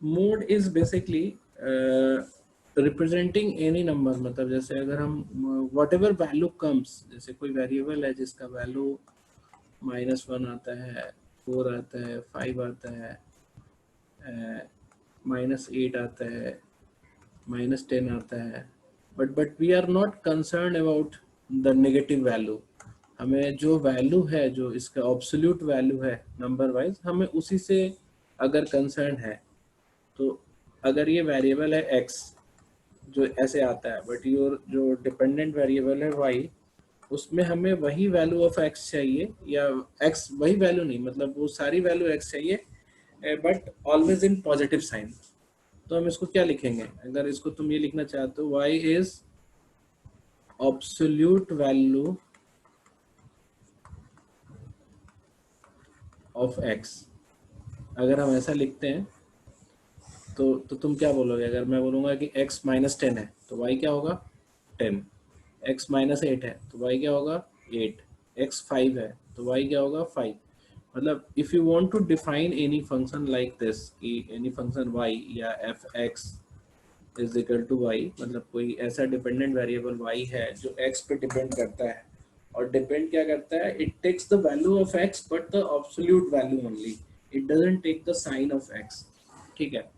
Mode is basically representing any number, मतलब जैसे अगर हम वट एवर वैल्यू कम्स, जैसे कोई वेरिएबल है जिसका वैल्यू -1 आता है, 4 आता है, 5 आता है, -8 आता है, -10 आता है, but we are not concern about the negative value. हमें जो वैल्यू है, जो इसका ऑब्सोल्यूट वैल्यू है नंबर वाइज, हमें उसी से अगर कंसर्न है। तो अगर ये वेरिएबल है x जो ऐसे आता है, बट योर जो डिपेंडेंट वेरिएबल है y, उसमें हमें वही वैल्यू ऑफ x चाहिए, या x वही वैल्यू नहीं, मतलब वो सारी वैल्यू x चाहिए, but always in positive sign. तो हम इसको क्या लिखेंगे, अगर इसको तुम ये लिखना चाहते हो, y is absolute value of x। अगर हम ऐसा लिखते हैं तो तुम क्या बोलोगे? अगर मैं बोलूँगा कि x -10 है तो y क्या होगा? 10। x -8 है तो y क्या होगा? 8। x 5 है तो y क्या होगा? 5। मतलब if you want to define any function like this, कि एनी फंक्शन y या f x is equal to y, मतलब कोई ऐसा डिपेंडेंट वेरिएबल y है जो x पे डिपेंड करता है, और डिपेंड क्या करता है? It takes the value of x but the absolute value only, it doesn't take the sign of x। ठीक है,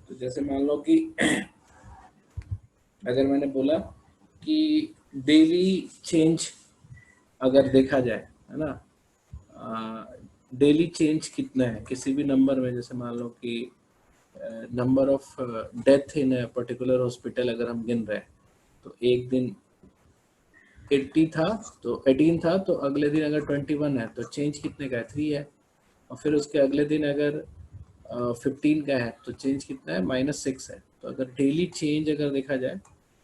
तो जैसे मान लो कि अगर मैंने बोला कि डेली चेंज अगर देखा जाए, है ना, डेली चेंज कितना है किसी भी नंबर में, जैसे मान लो कि number of death in a particular hospital अगर हम गिन रहे हैं, तो एक दिन 80 था तो 18 था, तो अगले दिन अगर 21 है तो चेंज कितने का है? 3 है। और फिर उसके अगले दिन अगर 15 का है तो चेंज कितना है? -6 है। तो अगर डेली चेंज अगर देखा जाए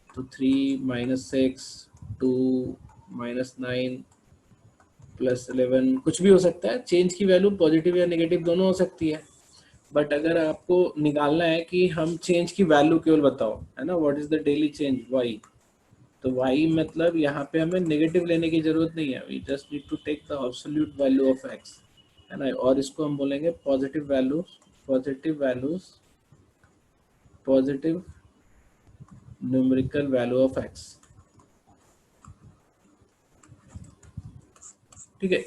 तो 3 -6 2 -9 +11 कुछ भी हो सकता है। चेंज की वैल्यू पॉजिटिव या नेगेटिव दोनों हो सकती है, बट अगर आपको निकालना है कि हम चेंज की वैल्यू केवल बताओ, है ना, what is the daily change y, तो y मतलब यहाँ पे हमें नेगेटिव लेने की जरूरत नहीं है, we just need to take the absolute value of x, है ना, और इसको हम बोलेंगे positive values, positive numerical value of x। ठीक है,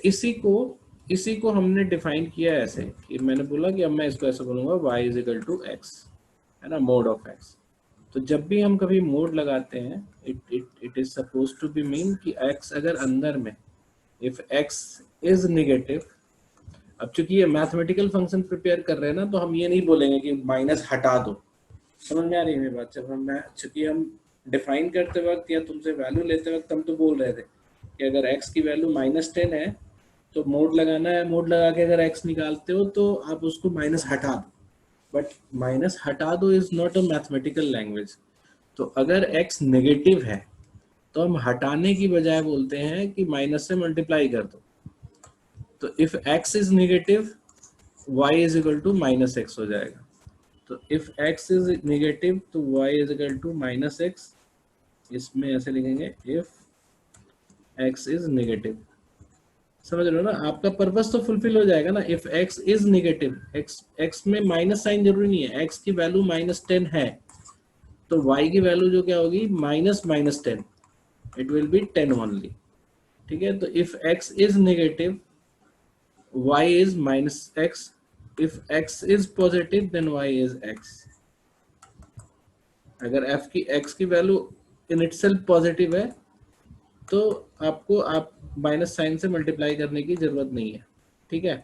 इसी को हमने डिफाइन किया ऐसे कि मैंने बोला कि अब मैं इसको ऐसे बोलूंगा y is equal to x, है ना, मोड ऑफ x। तो जब भी हम कभी मोड लगाते हैं, it is suppose to be mean कि x अगर अंदर में, इफ x इज नेगेटिव। अब चूंकि ये मैथमेटिकल फंक्शन प्रिपेयर कर रहे हैं ना, तो हम ये नहीं बोलेंगे कि माइनस हटा दो। समझ में आ रही है मेरी बात? जब हम चूंकि हम डिफाइन करते वक्त या तुमसे वैल्यू लेते वक्त हम तो बोल रहे थे कि अगर x की वैल्यू -10 है तो मोड लगाना है, मोड लगा के अगर x निकालते हो तो आप उसको माइनस हटा दो, बट माइनस हटा दो is not a mathematical language. तो अगर x नेगेटिव है तो हम हटाने की बजाय बोलते हैं कि माइनस से मल्टीप्लाई कर दो। तो if x is negative y is equal to -x हो जाएगा। तो इफ x इज नेगेटिव तो y is equal to -x, इसमें ऐसे लिखेंगे इफ x इज नेगेटिव। समझ रहे हो ना, आपका पर्पस तो फुलफिल हो जाएगा ना। If x is negative, x में माइनस साइन जरूरी नहीं है, x की वैल्यू -10 है तो y की वैल्यू जो क्या होगी? -10, इट विल बी 10 ओनली। ठीक है, तो if x is negative y is -x, if x is positive then y is x। अगर x की वैल्यू इन इटसेल्फ पॉजिटिव है तो आपको आप माइनस साइन से मल्टीप्लाई करने की जरूरत नहीं है। ठीक है,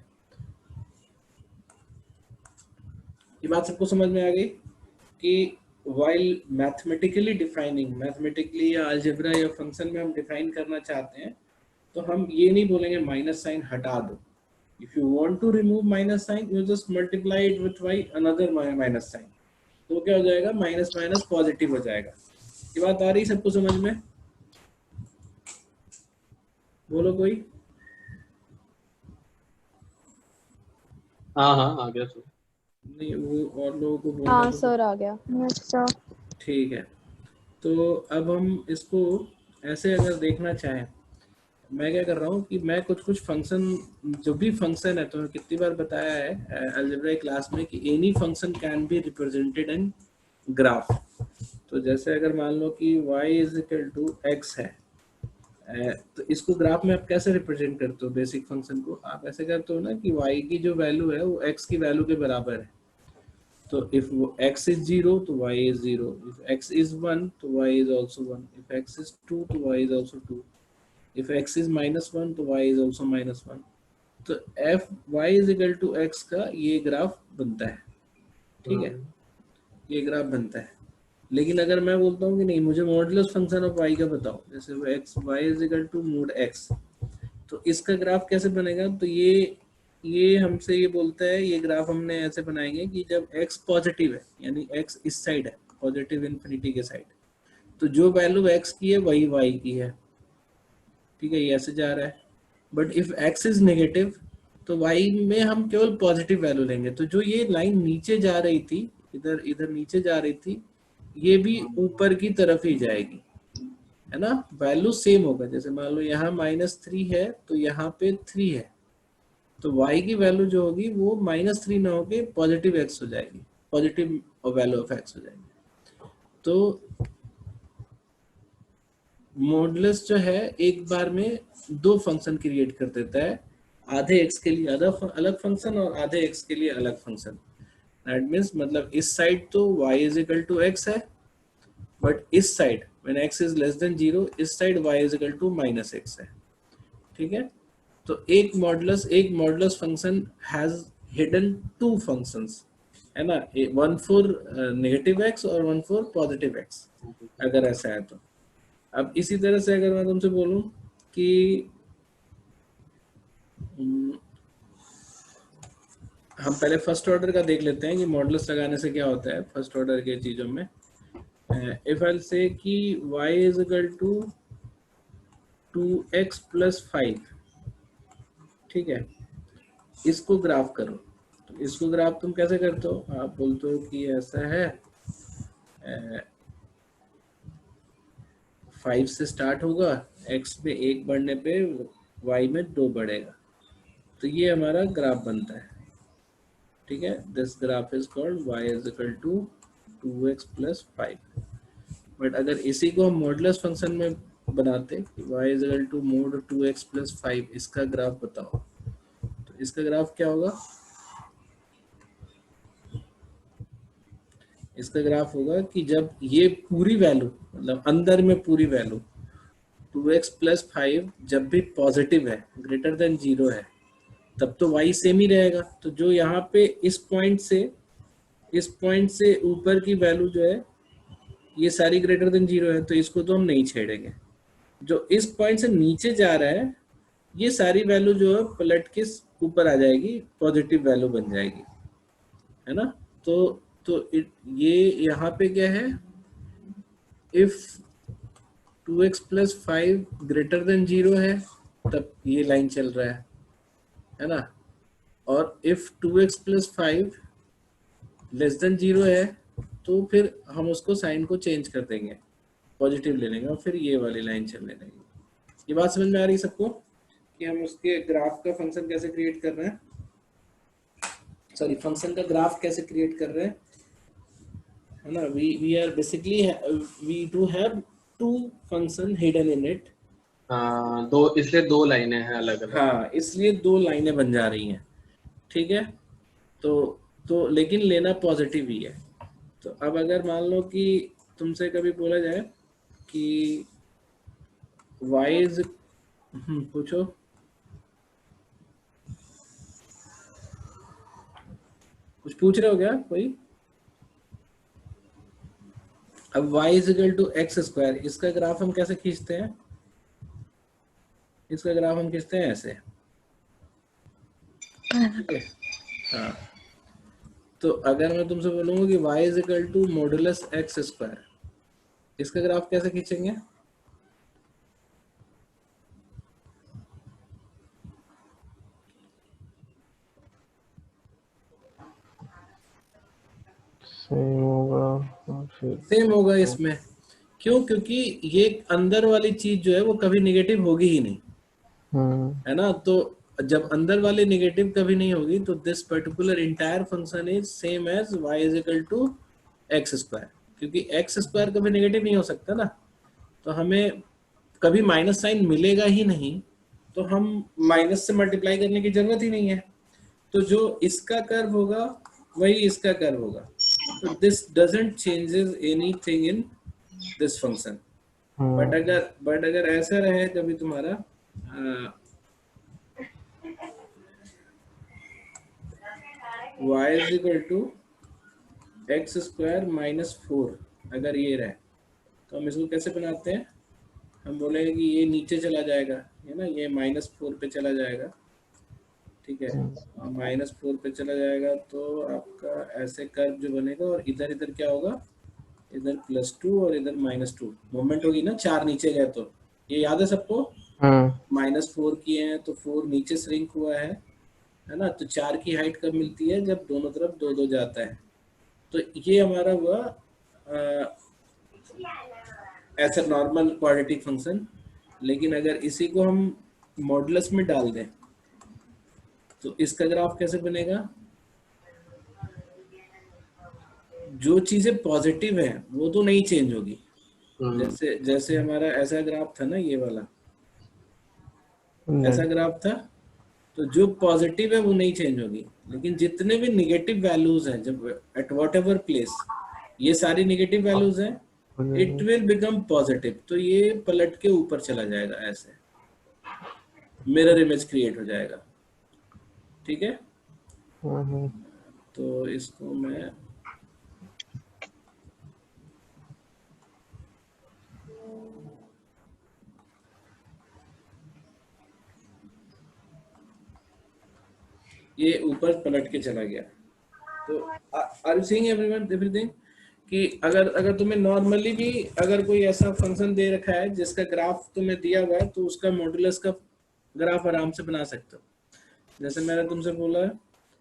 ये बात सबको समझ में आ गई कि वाइल मैथमेटिकली डिफाइनिंग, मैथमेटिकली या अलजेब्रा या फंक्शन में हम डिफाइन करना चाहते हैं तो हम ये नहीं बोलेंगे माइनस साइन हटा दो। If you want to remove minus sign you just multiply it with y another minus sign, तो क्या हो जाएगा? माइनस माइनस पॉजिटिव हो जाएगा। ये बात आ रही सबको समझ में? बोलो कोई। हाँ हाँ आ गया सर। नहीं, वो और लोगों को बोलना हाँ तो सर आ गया। अच्छा ठीक है। तो अब हम इसको ऐसे अगर देखना चाहें मैं क्या कर रहा हूँ कि मैं कुछ फंक्शन, जो भी फंक्शन है, तो कितनी बार बताया है अलजेब्रा क्लास में कि any function can be represented in graph. तो जैसे अगर मान लो कि y is equal to x है, तो इसको ग्राफ में आप कैसे रिप्रेजेंट करते हो? बेसिक फंक्शन को आप ऐसे करते हो ना कि y की जो वैल्यू है वो x की वैल्यू के बराबर है। तो इफ x is 0 तो y is 0, if x is 1 तो y is also 1, if x is 2 तो y is also 2, if x is -1 तो y is also -1। तो f y is equal to x का ये ग्राफ बनता है, ठीक है, ये ग्राफ बनता है। लेकिन अगर मैं बोलता हूँ कि नहीं मुझे मॉडुलस फंक्शन ऑफ y का बताओ, जैसे x y is equal to mod x, तो इसका ग्राफ कैसे बनेगा? तो ये हमसे ये बोलता है, ये ग्राफ हमने ऐसे बनाएंगे कि जब x पॉजिटिव है, यानी x इस साइड है, पॉजिटिव इन्फिनिटी के साइड, तो जो वैल्यू x की है वही y की है, ठीक है, ये ऐसे जा रहा है। But if x is negative तो y में हम केवल पॉजिटिव वैल्यू लेंगे। तो जो ये लाइन नीचे जा रही थी, इधर इधर नीचे जा रही थी, ये भी ऊपर की तरफ ही जाएगी, है ना, वैल्यू सेम होगा। जैसे मान लो यहाँ -3 है तो यहाँ पे 3 है, तो y की वैल्यू जो होगी वो -3 ना होके पॉजिटिव x हो जाएगी, पॉजिटिव वैल्यू ऑफ x हो जाएगी। तो मॉडुलस जो है एक बार में दो फंक्शन क्रिएट कर देता है, आधे x के लिए अलग फंक्शन और आधे x के लिए अलग फंक्शन। दैट मीन्स मतलब इस साइड तो y is equal to x है, बट इस side when x is less than 0, इस side y is equal to -x है, ठीक है। तो एक modulus function has hidden two functions, है ना, वन फॉर नेगेटिव x और वन फॉर पॉजिटिव x, अगर ऐसा है तो। अब इसी तरह से अगर मैं तुमसे बोलूं कि हम पहले फर्स्ट ऑर्डर का देख लेते हैं कि मॉडुलस लगाने से क्या होता है फर्स्ट ऑर्डर के चीजों में। इफ आई से कि y is equal to 2x + 5, ठीक है, इसको ग्राफ करो। तो इसको ग्राफ तुम कैसे करते हो? आप बोलते हो कि ऐसा है, 5 से स्टार्ट होगा, x में 1 बढ़ने पे y में 2 बढ़ेगा, तो ये हमारा ग्राफ बनता है, ठीक है। This graph is called y is equal to 2x + 5। But अगर इसी को हम मॉडुलस फंक्शन में बनाते कि y is equal to mod 2x + 5, इसका ग्राफ बताओ, तो इसका ग्राफ क्या होगा? इसका ग्राफ होगा कि जब ये पूरी वैल्यू, मतलब अंदर में पूरी वैल्यू 2x + 5 जब भी पॉजिटिव है, ग्रेटर देन 0 है, तब तो y सेम ही रहेगा। तो जो यहाँ पे इस पॉइंट से ऊपर की वैल्यू जो है ये सारी ग्रेटर देन 0 है, तो इसको तो हम नहीं छेड़ेंगे। जो इस पॉइंट से नीचे जा रहा है ये सारी वैल्यू जो है पलट के ऊपर आ जाएगी, पॉजिटिव वैल्यू बन जाएगी, है ना। ये यहाँ पे क्या है, इफ 2x + 5 ग्रेटर देन 0 है तब ये लाइन चल रहा है ना, और इफ 2x + 5 लेस देन 0 है तो फिर हम उसको साइन को चेंज कर देंगे, पॉजिटिव ले लेंगे और फिर ये वाली लाइन चलने लगेगी। ये बात समझ में आ रही है सबको कि हम उसके ग्राफ का फंक्शन कैसे क्रिएट कर रहे हैं, सॉरी फंक्शन का ग्राफ कैसे क्रिएट कर रहे हैं, है ना। We are basically we do have two function hidden in it. दो, इसलिए दो लाइनें हैं अलग अलग। हाँ, इसलिए दो लाइनें बन जा रही हैं, ठीक है। तो लेकिन लेना पॉजिटिव ही है। तो अब अगर मान लो कि तुमसे कभी बोला जाए कि y इज, पूछो, कुछ पूछ रहे हो क्या कोई? अब y is equal to x², इसका ग्राफ हम कैसे खींचते हैं? इसका ग्राफ हम खींचते हैं ऐसे, ठीक है। हाँ, तो अगर मैं तुमसे बोलूंगा कि y is equal to modulus x², इसका ग्राफ कैसे खींचेंगे? सेम होगा इसमें, क्यों? क्योंकि ये अंदर वाली चीज जो है वो कभी नेगेटिव होगी ही नहीं, है ना। तो जब अंदर वाले नेगेटिव कभी नहीं होगी तो this particular entire function is same as y is equal to x square, क्योंकि एक्स स्क्वायर कभी नेगेटिव नहीं हो सकता ना। तो हमें कभी माइनस साइन मिलेगा ही नहीं, तो हम माइनस से मल्टीप्लाई करने की जरूरत ही नहीं है। तो जो इसका कर्व होगा वही इसका कर्व होगा। तो this doesn't changes anything in this function. But अगर ऐसा रहे कभी तुम्हारा y is equal to x square minus 4, अगर ये रहे तो हम इसको कैसे बनाते हैं, हम बोलेंगे कि ये नीचे चला जाएगा, है ना, ये -4 पे चला जाएगा, ठीक है। -4 पे चला जाएगा तो आपका ऐसे कर्व जो बनेगा, और इधर इधर क्या होगा, इधर +2 और इधर -2 मूवमेंट होगी ना, 4 नीचे गए तो, ये याद है सबको। -4 किए हैं तो 4 नीचे श्रिंक हुआ है ना। तो 4 की हाइट कब मिलती है, जब दोनों तरफ 2 2 जाता है। तो ये हमारा हुआ ऐसा नॉर्मल क्वाड्रेटिक फंक्शन। लेकिन अगर इसी को हम मॉडुलस में डाल दें तो इसका ग्राफ कैसे बनेगा, जो चीजें पॉजिटिव है वो तो नहीं चेंज होगी। जैसे जैसे हमारा ऐसा ग्राफ था ना, ये वाला ऐसा ग्राफ था, तो जो पॉजिटिव है वो नहीं चेंज होगी। लेकिन जितने भी निगेटिव वैल्यूज हैं, जब एट वॉट एवर प्लेस ये सारी निगेटिव वैल्यूज हैं, इट विल बिकम पॉजिटिव। तो ये पलट के ऊपर चला जाएगा, ऐसे मिरर इमेज क्रिएट हो जाएगा, ठीक है। तो इसको मैं ये ऊपर पलट के चला गया। तो are you seeing everyone everything, कि अगर अगर तुम्हें नॉर्मली भी अगर कोई ऐसा फंक्शन दे रखा है जिसका ग्राफ तुम्हें दिया हुआ है, तो उसका मॉडुलस का ग्राफ आराम से बना सकते हो। जैसे मैंने तुमसे बोला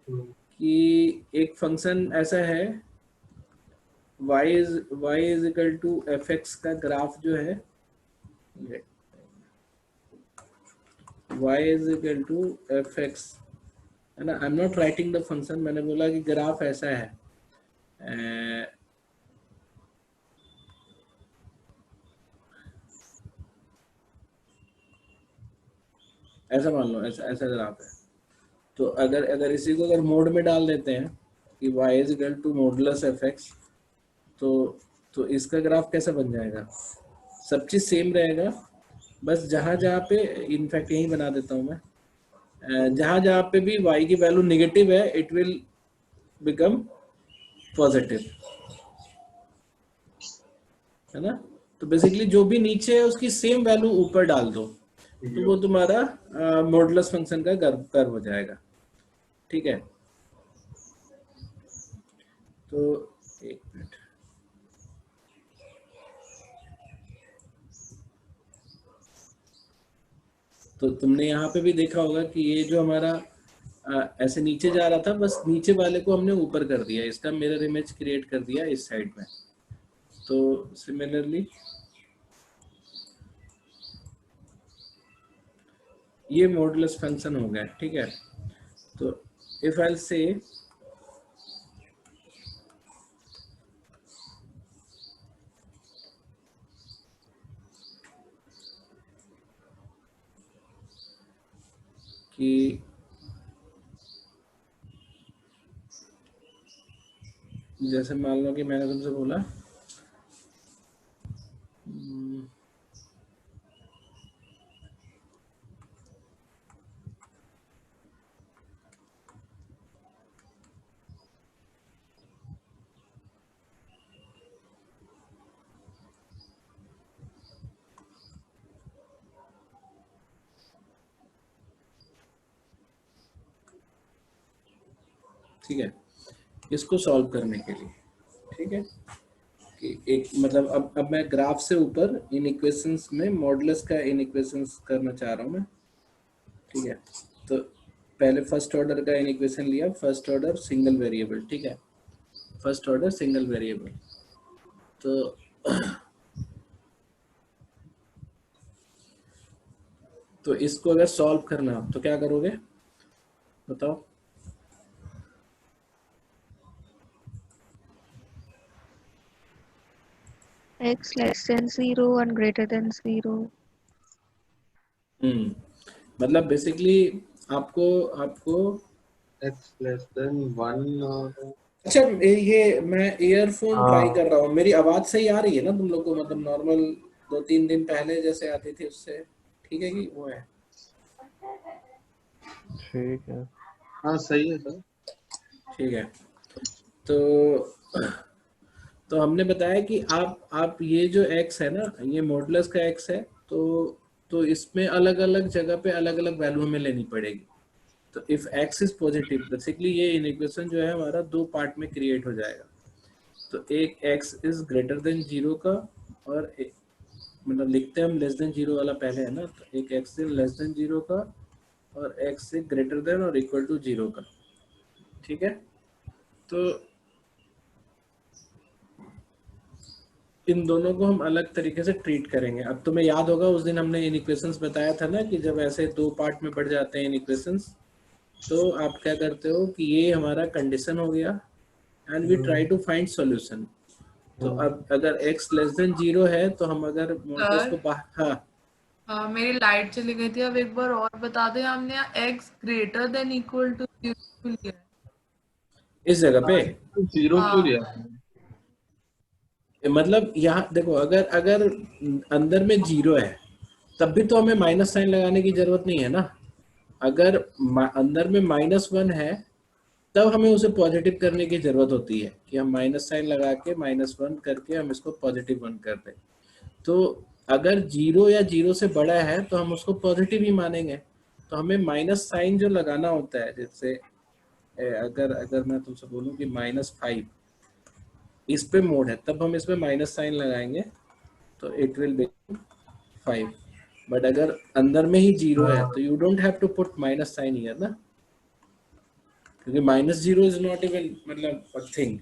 कि एक फंक्शन ऐसा है y is equal to fx का ग्राफ जो है, y is equal to fx, है ना। I am not writing the function, मैंने बोला कि ग्राफ ऐसा है, ऐसा मान लो, ऐसा ऐसा ग्राफ है। तो अगर अगर इसी को अगर मोड में डाल देते हैं कि y is equal to modulus fx, तो इसका ग्राफ कैसा बन जाएगा, सब चीज सेम रहेगा। बस जहां जहां पे, इनफैक्ट यही बना देता हूं मैं, जहां जहां पे भी y की वैल्यू नेगेटिव है, इट विल बिकम पॉजिटिव, है ना। तो बेसिकली जो भी नीचे है उसकी सेम वैल्यू ऊपर डाल दो, तो वो तुम्हारा मॉडुलस फंक्शन का कर्व हो जाएगा, ठीक है। तो एक मिनट, तो तुमने यहाँ पे भी देखा होगा कि ये जो हमारा ऐसे नीचे जा रहा था, बस नीचे वाले को हमने ऊपर कर दिया, इसका मिरर इमेज क्रिएट कर दिया इस साइड में। तो सिमिलरली ये मॉडुलस फंक्शन हो गया, ठीक है। तो इफ आई से कि जैसे मान लो कि मैंने तुमसे बोला ठीक है, इसको सॉल्व करने के लिए, ठीक है, कि एक मतलब अब मैं ग्राफ से ऊपर इन इक्वेशंस में मॉडुलस का इन इक्वेशंस करना चाह रहा हूँ मैं, ठीक है। तो पहले फर्स्ट ऑर्डर का इन इक्वेशन लिया, फर्स्ट ऑर्डर सिंगल वेरिएबल, ठीक है, फर्स्ट ऑर्डर सिंगल वेरिएबल। तो तो इसको अगर सॉल्व करना तो क्या करोगे बताओ? x less than 0 and greater than 0. मतलब बेसिकली आपको आपको x लेस देन 1 और अच्छा ये मैं ईयरफोन ट्राई हाँ कर रहा हूँ, मेरी आवाज सही आ रही है ना तुम लोग को? मतलब नॉर्मल 2-3 दिन पहले जैसे आती थी उससे ठीक है कि वो है? ठीक है। हाँ सही है सर। ठीक है। तो हमने बताया कि आप ये जो x है ना, ये मॉडुलस का x है, तो इसमें अलग अलग जगह पे अलग अलग वैल्यू हमें लेनी पड़ेगी। तो if x is positive, basically ये इक्वेशन जो है हमारा दो पार्ट में क्रिएट हो जाएगा। तो एक x इज ग्रेटर देन 0 का, और मतलब लिखते हैं हम लेस देन 0 वाला पहले है ना, तो एक x इज लेस देन 0 का और x इज ग्रेटर देन और इक्वल टू 0 का। ठीक है, तो इन दोनों को हम अलग तरीके से ट्रीट करेंगे। अब तुम्हें याद होगा उस दिन हमने इन इक्वेशंस बताया था ना कि जब ऐसे दो पार्ट में बढ़ जाते हैं इन इक्वेशंस, तो आप क्या करते हो कि ये हमारा कंडीशन हो गया and we try to find solution. तो अब अगर x लेस देन 0 है तो हम अगर मॉडुलस को हाँ मेरी लाइट चली गई थी, अब एक बार और बता दें। हमने x greater than equal to 0 लिया है इस जगह पे। 0 क्यों लिया? मतलब यहाँ देखो, अगर अगर अंदर में 0 है तब भी तो हमें माइनस साइन लगाने की जरूरत नहीं है ना। अगर अंदर में -1 है तब हमें उसे पॉजिटिव करने की जरूरत होती है कि हम माइनस साइन लगा के -1 करके हम इसको +1 कर दें। तो अगर 0 या 0 से बड़ा है तो हम उसको पॉजिटिव ही मानेंगे। तो हमें माइनस साइन जो लगाना होता है, जैसे अगर अगर मैं तुमसे बोलूं कि -5 इस पे मोड है, तब हम इसमें माइनस साइन लगाएंगे तो इट विल बी 5। बट अगर अंदर में ही 0 है तो you don't have to put minus sign here ना, क्योंकि -0 इज नॉट इवन मतलब अ थिंग,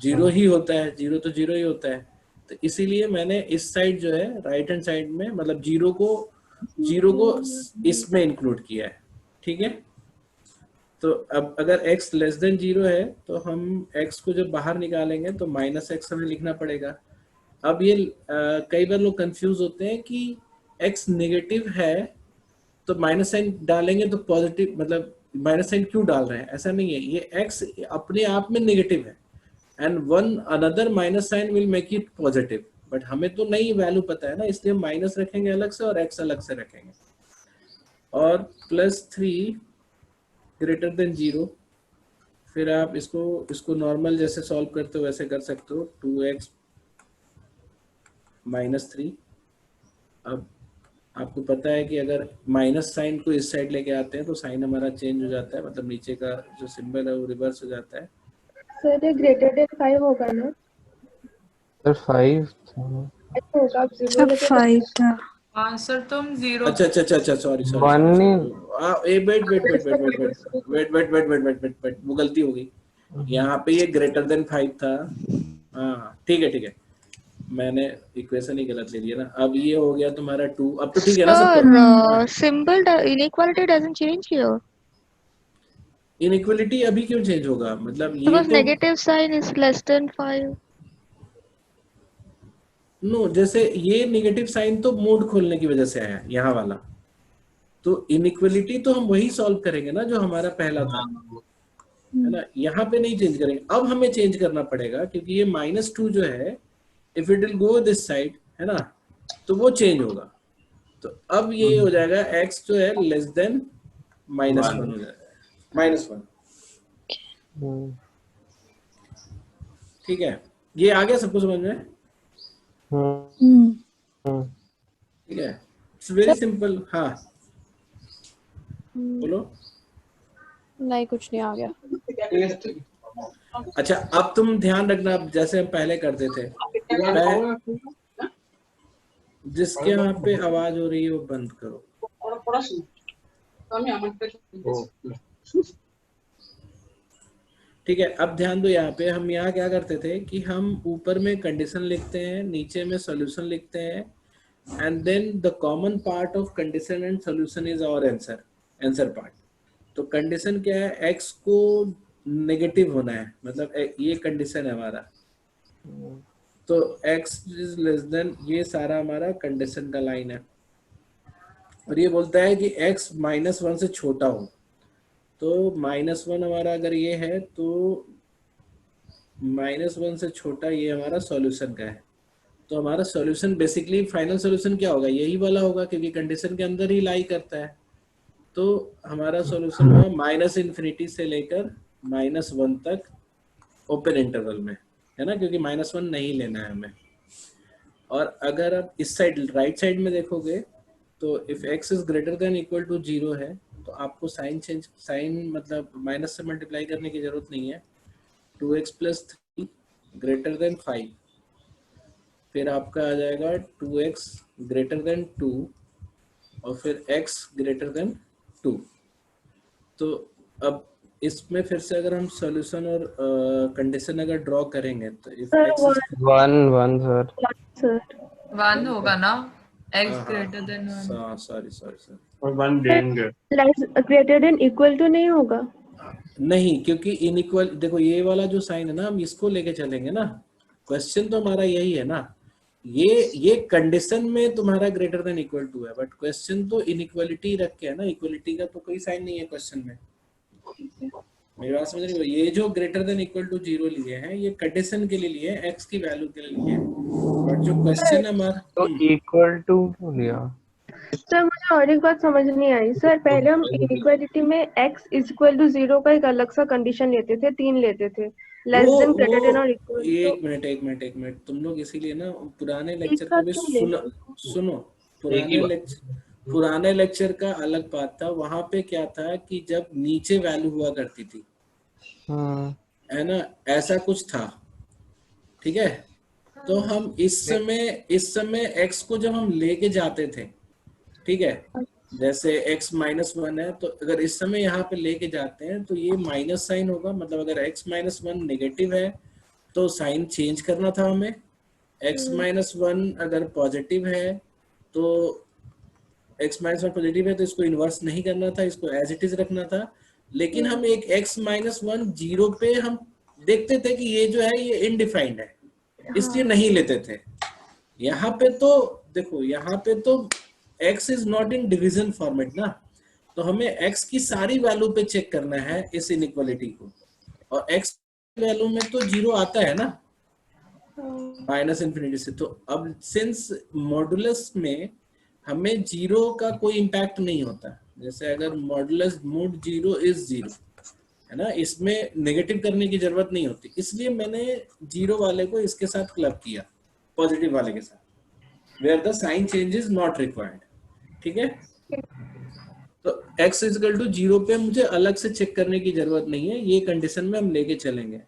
0 ही होता है, 0 तो 0 ही होता है। तो इसीलिए मैंने इस साइड जो है राइट हैंड साइड में मतलब 0 को इसमें इंक्लूड किया है। ठीक है, तो अब अगर x लेस देन 0 है तो हम x को जब बाहर निकालेंगे तो -x हमें लिखना पड़ेगा। अब ये कई बार लोग कंफ्यूज होते हैं कि x नेगेटिव है तो माइनस साइन डालेंगे तो पॉजिटिव, मतलब माइनस साइन क्यों डाल रहे हैं, ऐसा नहीं है। ये x अपने आप में नेगेटिव है and one another minus sign will make it positive, but हमें तो नई वैल्यू पता है ना, इसलिए हम माइनस रखेंगे अलग से और x अलग से रखेंगे। और +3 ग्रेटर देन 0, फिर आप इसको नॉर्मल जैसे सॉल्व करते हो वैसे कर सकते हो, 2x -3। अब आपको पता है कि अगर माइनस साइन को इस साइड लेके आते हैं तो साइन हमारा चेंज हो जाता है, मतलब नीचे का जो सिंबल है वो रिवर्स हो जाता है। सर ये ग्रेटर देन 5 होगा ना? सर 5 था। ऐसा होगा, आप 0 सब लेके 5 था। हाँ सर, तुम 0 अच्छा सॉरी सॉरी One सॉरी नहीं। Wait wait wait wait wait wait wait wait wait wait wait wait wait वो गलती हो गई। यहाँ पे ये ग्रेटर देन 5 था। हाँ ठीक है, मैंने इक्वेशन ही गलत ले लिया ना। अब ये हो गया तुम्हारा 2, अब तो ठीक है ना सबको? Sir, symbol inequality doesn't change here inequality अभी क्यों चेंज होगा, मतलब ये because तो negative sign is less than 5. No, जैसे ये नेगेटिव साइन तो मोड खोलने की वजह से आया यहाँ वाला, तो इनइक्वालिटी तो हम वही सॉल्व करेंगे ना जो हमारा पहला था, है ना। यहाँ पे नहीं चेंज करेंगे, अब हमें चेंज करना पड़ेगा क्योंकि ये -2 जो है if it will go this side, है ना, तो वो चेंज होगा। तो अब ये हो जाएगा x जो है लेस देन -1 हो जाएगा, -1। ठीक है, ये आ गया सबको समझ में? ठीक है, इट्स वेरी सिंपल। हाँ बोलो। नहीं कुछ नहीं आ गया। अच्छा अब तुम ध्यान रखना, जैसे हम पहले करते थे, जिसके यहाँ पे आवाज हो रही है वो बंद करो। ठीक है, अब ध्यान दो, यहाँ पे हम यहाँ क्या करते थे कि हम ऊपर में कंडीशन लिखते हैं, नीचे में सॉल्यूशन लिखते हैं, and then the common part of condition and solution is our answer part. तो कंडीशन क्या है, x को नेगेटिव होना है, मतलब ये कंडीशन है हमारा, तो x इज लेस देन, ये सारा हमारा कंडीशन का लाइन है, और ये बोलता है कि x -1 से छोटा हो, तो -1 हमारा अगर ये है तो -1 से छोटा ये हमारा सॉल्यूशन का है, तो हमारा सॉल्यूशन बेसिकली फाइनल सॉल्यूशन क्या होगा, यही वाला होगा क्योंकि कंडीशन के अंदर ही लाई करता है। तो हमारा सॉल्यूशन हुआ -∞ से लेकर -1 तक ओपन इंटरवल में, है ना, क्योंकि -1 नहीं लेना है हमें। और अगर आप इस साइड राइट साइड में देखोगे तो if x is greater than equal to 0 है तो आपको साइन मतलब माइनस से मल्टीप्लाई करने की जरूरत नहीं है। 2x + 3 ग्रेटर देन 5, फिर आपका आ जाएगा 2x ग्रेटर देन 2 और फिर x ग्रेटर देन 2। तो अब इसमें फिर से अगर हम सॉल्यूशन और कंडीशन अगर ड्रॉ करेंगे तो if Sir, x one sir. Sir 1 होगा ना, x ग्रेटर देन 1। सॉरी और 1 देंगे। ग्रेटर देन इक्वल टू नहीं होगा। नहीं, क्योंकि इनइक्वल, देखो ये वाला जो साइन है ना, हम इसको लेके चलेंगे ना, क्वेश्चन तो हमारा यही है ना, ये कंडीशन में तुम्हारा ग्रेटर देन इक्वल टू है, बट क्वेश्चन तो इनइक्वालिटी रख के है ना, इक्वलिटी का तो कोई साइन नहीं है क्वेश्चन में। मेरी बात समझ रही हो, ये जो ग्रेटर देन इक्वल टू 0 लिए हैं ये कंडीशन के लिए लिए हैं, x की वैल्यू के लिए लिए हैं, बट जो क्वेश्चन है हमारा तो इक्वल टू लिया। सर मुझे और एक बात समझ नहीं आई सर, पहले हम इनइक्वालिटी में x इक्वल टू 0 का एक अलग सा कंडीशन लेते थे, 3 लेते थे, लेस देन ग्रेटर देन और इक्वल। एक मिनट, तुम लोग इसीलिए ना पुराने लेक्चर को भी सुनो। पुराने लेक्चर का अलग बात था, वहां पे क्या था कि जब नीचे वैल्यू हुआ करती थी, है ना, ऐसा कुछ था, ठीक है। तो हम इस समय x को जब हम लेके जाते थे, ठीक है, जैसे x -1 है, तो अगर इस समय यहाँ पे लेके जाते हैं तो ये माइनस साइन होगा, मतलब अगर x -1 नेगेटिव है तो साइन चेंज करना था हमें, x -1 अगर पॉजिटिव है तो x -1 पॉजिटिव है तो इसको इन्वर्स नहीं करना था, इसको एज इट इज रखना था। लेकिन हम एक x -1 0 पे हम देखते थे कि ये जो है ये इनडिफाइंड है, इसलिए नहीं लेते थे। यहाँ पे तो देखो, यहाँ पे तो x is not in division format ना, तो हमें x की सारी वैल्यू पे चेक करना है इस इनइक्वालिटी को, और x वैल्यू में तो 0 आता है ना -∞ से। तो अब सिंस मॉडुलस में हमें 0 का कोई इम्पैक्ट नहीं होता, जैसे अगर मॉडुलस मोड 0 इज 0 है ना, इसमें नेगेटिव करने की जरूरत नहीं होती, इसलिए मैंने 0 वाले को इसके साथ क्लब किया पॉजिटिव वाले के साथ, where the sign change is not required, ठीक है। तो x इक्वल टू 0 पे मुझे अलग से चेक करने की जरूरत नहीं है, ये कंडीशन में हम लेके चलेंगे।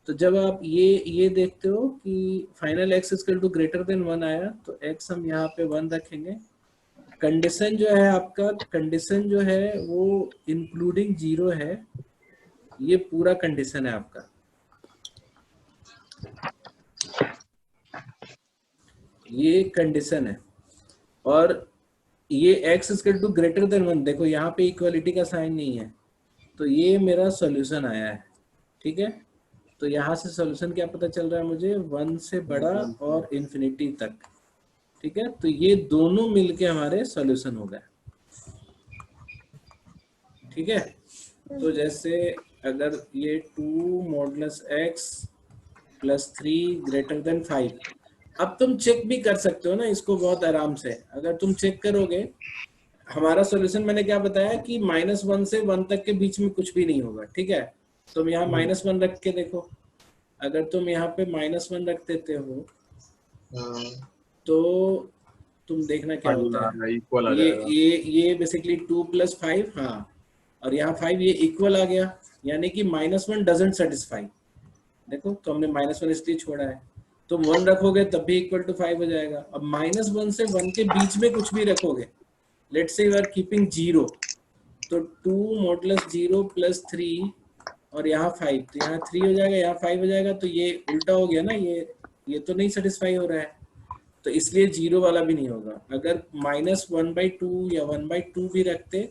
तो जब आप ये देखते हो कि final x equal to greater than 1 आया, तो x हम यहाँ पे 1 रखेंगे। कंडीशन जो है आपका, कंडीशन जो है वो इंक्लूडिंग 0 है, ये पूरा कंडीशन है आपका, ये कंडीशन है। और ये x equal to greater than 1, देखो यहाँ पे इक्वालिटी का साइन नहीं है, तो ये मेरा सॉल्यूशन आया है, ठीक है। तो यहाँ से सॉल्यूशन क्या पता चल रहा है मुझे, 1 से बड़ा और इन्फिनिटी तक, ठीक है। तो ये दोनों मिलके हमारे सॉल्यूशन हो गए, ठीक है। तो जैसे अगर ये 2 मॉडुलस x + 3 ग्रेटर देन 5, अब तुम चेक भी कर सकते हो ना इसको बहुत आराम से। अगर तुम चेक करोगे, हमारा सॉल्यूशन मैंने क्या बताया कि -1 से 1 तक के बीच में कुछ भी नहीं होगा, ठीक है। तुम यहाँ -1 रख के देखो, अगर तुम यहाँ पे -1 रख देते हो तो तुम देखना क्या होता है, ये बेसिकली 2 + 5, हाँ, और यहाँ 5, ये इक्वल आ गया, यानी कि -1 डजंट सेटिस्फाई। देखो, तो हमने -1 इसलिए छोड़ा है, तुम 1 रखोगे तब भी इक्वल टू 5 हो जाएगा। अब -1 से 1 के बीच में कुछ भी रखोगे, let's say you are keeping 0, तो 2 मॉडुलस 0 + 3 और यहाँ 5, तो यहाँ 3 हो जाएगा, यहाँ 5 हो जाएगा, तो ये उल्टा हो गया ना, ये तो नहीं सेटिस्फाई हो रहा है। तो इसलिए 0 वाला भी नहीं होगा। अगर -1/2 या 1/2 भी रखते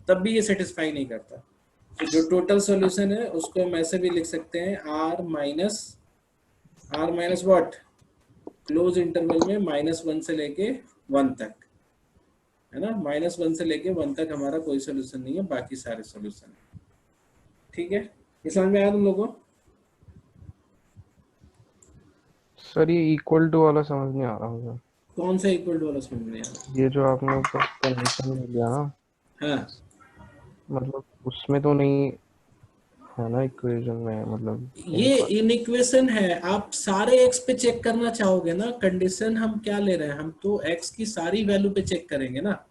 तब भी ये सेटिस्फाई नहीं करता। तो जो टोटल सॉल्यूशन है उसको हम ऐसे भी लिख सकते हैं r minus what, close interval में -1 से लेके 1 तक, है ना। -1 से लेके 1 तक हमारा कोई सोल्यूशन नहीं है, बाकी सारे सोल्यूशन है। ठीक है, ये समझ में आया तुम लोगों को? सर ये इक्वल टू वाला समझ नहीं आ रहा मुझे। कौन सा इक्वल टू वाला समझ में नहीं आ रहा? ये जो आपने ऊपर कंडीशन दिया ना, हाँ, मतलब उसमें तो नहीं है ना इक्वेशन में, मतलब ये इनइक्वेशन है। आप सारे x पे चेक करना चाहोगे ना, कंडीशन हम क्या ले रहे हैं, हम तो x की सारी वैल्यू पे चेक करेंगे ना।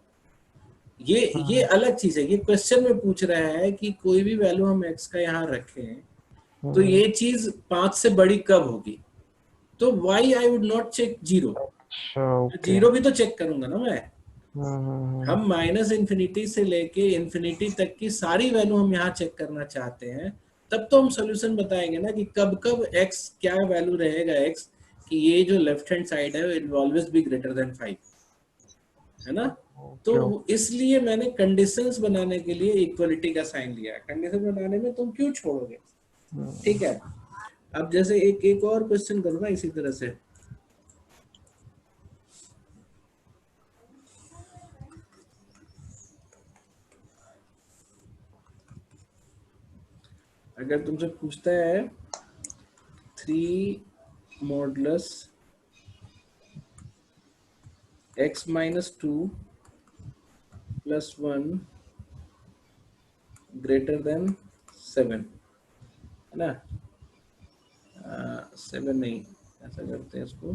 ये अलग चीज है। ये क्वेश्चन में पूछ रहा है कि कोई भी वैल्यू हम x का यहाँ रखें तो ये चीज 5 से बड़ी कब होगी। तो why I would not check 0? अच्छा ओके। 0 भी तो चेक करूंगा ना मैं। हम -∞ से लेके इंफिनिटी तक की सारी वैल्यू हम यहाँ चेक करना चाहते हैं, तब तो हम सॉल्यूशन बताएंगे ना कि कब कब x क्या वैल्यू रहेगा x कि ये जो लेफ्ट हैंड साइड है it will always be greater than 5, है ना। तो इसलिए मैंने कंडीशंस बनाने के लिए इक्वलिटी का साइन लिया। कंडीशन बनाने में तुम क्यों छोड़ोगे? ठीक है, अब जैसे एक और क्वेश्चन करो ना इसी तरह से। अगर तुमसे पूछता है 3 मॉडुलस x - 2 + 1 ग्रेटर देन 7, है ना। 7 नहीं, ऐसा करते हैं इसको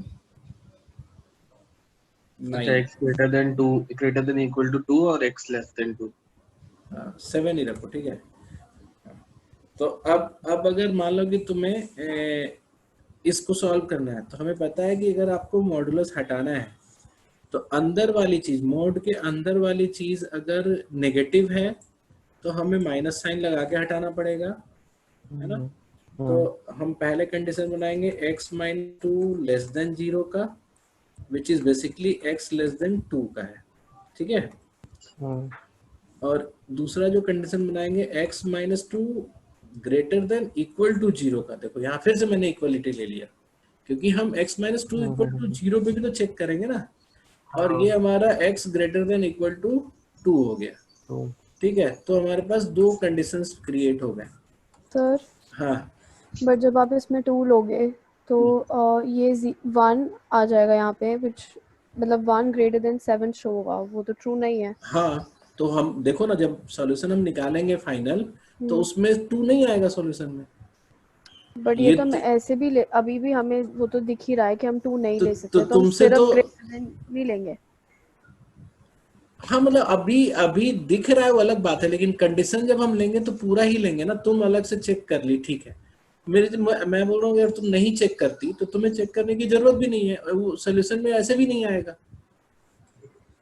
9। x greater than 2 greater than equal to 2 और x less than 2। 7 ही रखो, ठीक है। तो अब अगर मान लो कि तुम्हें इसको सॉल्व करना है, तो हमें पता है कि अगर आपको मॉडुलस हटाना है तो अंदर वाली चीज, मोड के अंदर वाली चीज अगर नेगेटिव है तो हमें माइनस साइन लगा के हटाना पड़ेगा, है ना। तो हम पहले कंडीशन बनाएंगे x - 2 लेस देन 0 का, which is basically x less then 2 का है, ठीक है। और दूसरा जो कंडीशन बनाएंगे x - 2 greater than equal to 0 का। देखो यहाँ फिर से मैंने इक्वलिटी ले लिया, क्योंकि हम x - 2 इक्वल टू 0 पे भी तो चेक करेंगे ना। और ये हमारा x greater than equal to 2 हो गया, ठीक है। तो हमारे पास 2 कंडीशंस क्रिएट हो गए। सर हाँ, बट जब आप इसमें 2 लोगे तो ये 1 आ जाएगा यहाँ पे, विच मतलब 1 ग्रेटर देन 7 शो होगा, वो तो ट्रू नहीं है। हाँ, तो हम देखो ना, जब सॉल्यूशन हम निकालेंगे फाइनल तो उसमें 2 नहीं आएगा सॉल्यूशन में। बट ये तो हम ऐसे भी अभी भी हमें वो तो दिख ही रहा है कि हम 2 नहीं ले सकते, तो हम तुमसे सिर्फ तो ग्रेटर देन नहीं लेंगे। हाँ, मतलब अभी दिख रहा है वो अलग बात है, लेकिन कंडीशन जब हम लेंगे तो पूरा ही लेंगे ना। तुम अलग से चेक कर ली, ठीक है। मैं बोल रहा हूँ अगर तुम नहीं चेक करती तो तुम्हें चेक करने की जरूरत भी नहीं है, वो सोल्यूशन में ऐसे भी नहीं आएगा।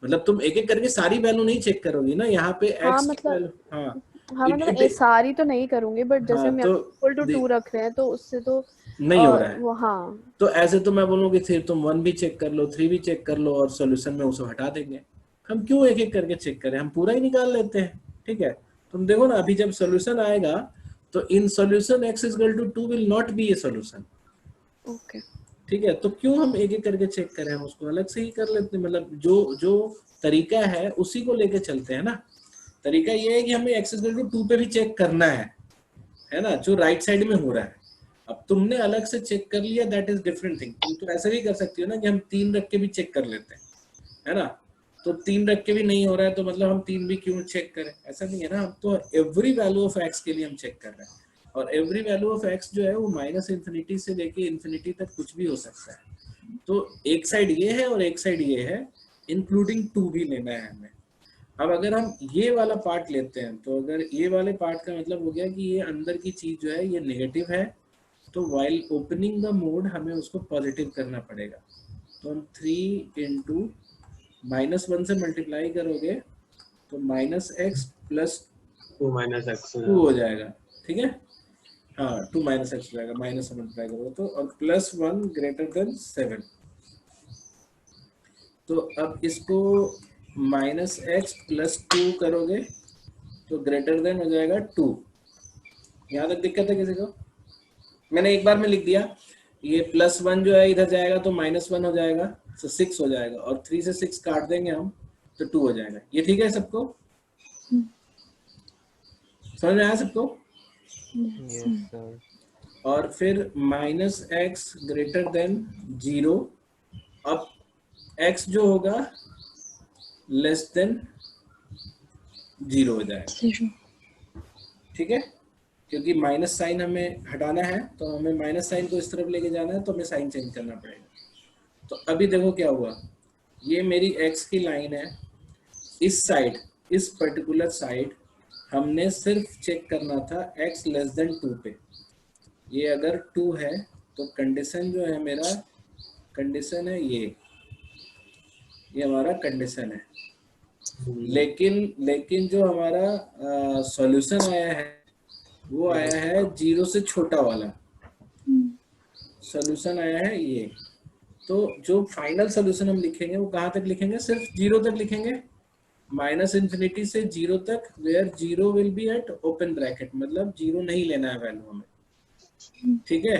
मतलब तुम एक एक करके सारी वैल्यू नहीं चेक करोगी ना यहाँ पे हाँ x मतलब हाँ मतलब सारी तो नहीं करूंगी, बट जैसे हम तो इक्वल टू 2 रख रहे हैं तो उससे तो नहीं हो रहा है वो। हाँ, तो ऐसे तो मैं बोलूँगी फिर तुम 1 भी चेक कर लो, 3 भी चेक कर लो और सॉल्यूशन में उसे हटा देंगे। हम क्यों एक एक करके चेक करें, हम पूरा ही निकाल लेते हैं, ठीक है। तुम देखो ना, अभी जब सॉल्यूशन आएगा तो in solution x = 2 will not be A solution, okay, ठीक है। तो क्यों हम एक एक करके चेक करें, हम उसको अलग से ही कर लेते हैं। मतलब जो तरीका है उसी को लेके चलते हैं ना। तरीका ये है कि हमें x = 2 पे भी चेक करना है ना, जो राइट साइड में हो रहा है। अब तुमने अलग से चेक कर लिया, दैट इज डिफरेंट थिंग। तुम तो ऐसा भी कर सकती हो ना कि हम 3 रख के भी चेक कर लेते हैं, है ना। तो 3 रख के भी नहीं हो रहा है तो मतलब हम 3 भी क्यों चेक करें, ऐसा नहीं है ना। हम तो एवरी वैल्यू ऑफ x के लिए हम चेक कर रहे हैं, और एवरी वैल्यू ऑफ x जो है वो -∞ से लेके इंफिनिटी तक कुछ भी हो सकता है। तो एक साइड ये है और एक साइड ये है, इंक्लूडिंग 2 भी लेना है हमें। अब अगर हम ये वाला पार्ट लेते हैं तो अगर ये वाले पार्ट का मतलब हो गया कि ये अंदर की चीज जो है ये नेगेटिव है, तो वाइल ओपनिंग द मोड हमें उसको पॉजिटिव करना पड़ेगा। तो हम 3 × -1 से मल्टीप्लाई करोगे तो -x + 2 हो जाएगा, ठीक है। हाँ, 2 - x हो जाएगा, माइनस से मल्टीप्लाई करोगे तो, और +1 ग्रेटर देन 7। तो अब इसको -x + 2 करोगे तो ग्रेटर देन हो जाएगा 2। यहाँ तक दिक्कत है किसी को? मैंने एक बार में लिख दिया, ये +1 जो है इधर जाएगा तो -1 हो जाएगा, तो 6 हो जाएगा, और 3 से 6 काट देंगे हम तो 2 हो जाएगा। ये ठीक है सबको? समझ में आया सबको? Yes sir. और फिर -x ग्रेटर देन 0, अब x जो होगा लेस देन 0 हो जाएगा। ठीक है, क्योंकि माइनस साइन हमें हटाना है तो हमें माइनस साइन को इस तरफ लेके जाना है, तो हमें साइन चेंज करना पड़ेगा। तो अभी देखो क्या हुआ, ये मेरी x की लाइन है, इस साइड, इस पर्टिकुलर साइड हमने सिर्फ चेक करना था x लेस देन 2 पे। ये अगर 2 है तो कंडीशन जो है मेरा, कंडीशन है ये हमारा कंडीशन है। लेकिन जो हमारा सॉल्यूशन आया है वो आया है 0 से छोटा वाला सॉल्यूशन आया है ये। तो जो फाइनल सॉल्यूशन हम लिखेंगे वो कहाँ तक लिखेंगे? सिर्फ 0 तक लिखेंगे, -∞ से 0 तक, where 0 will be at open bracket, मतलब 0 नहीं लेना है वैल्यू हमें। ठीक है,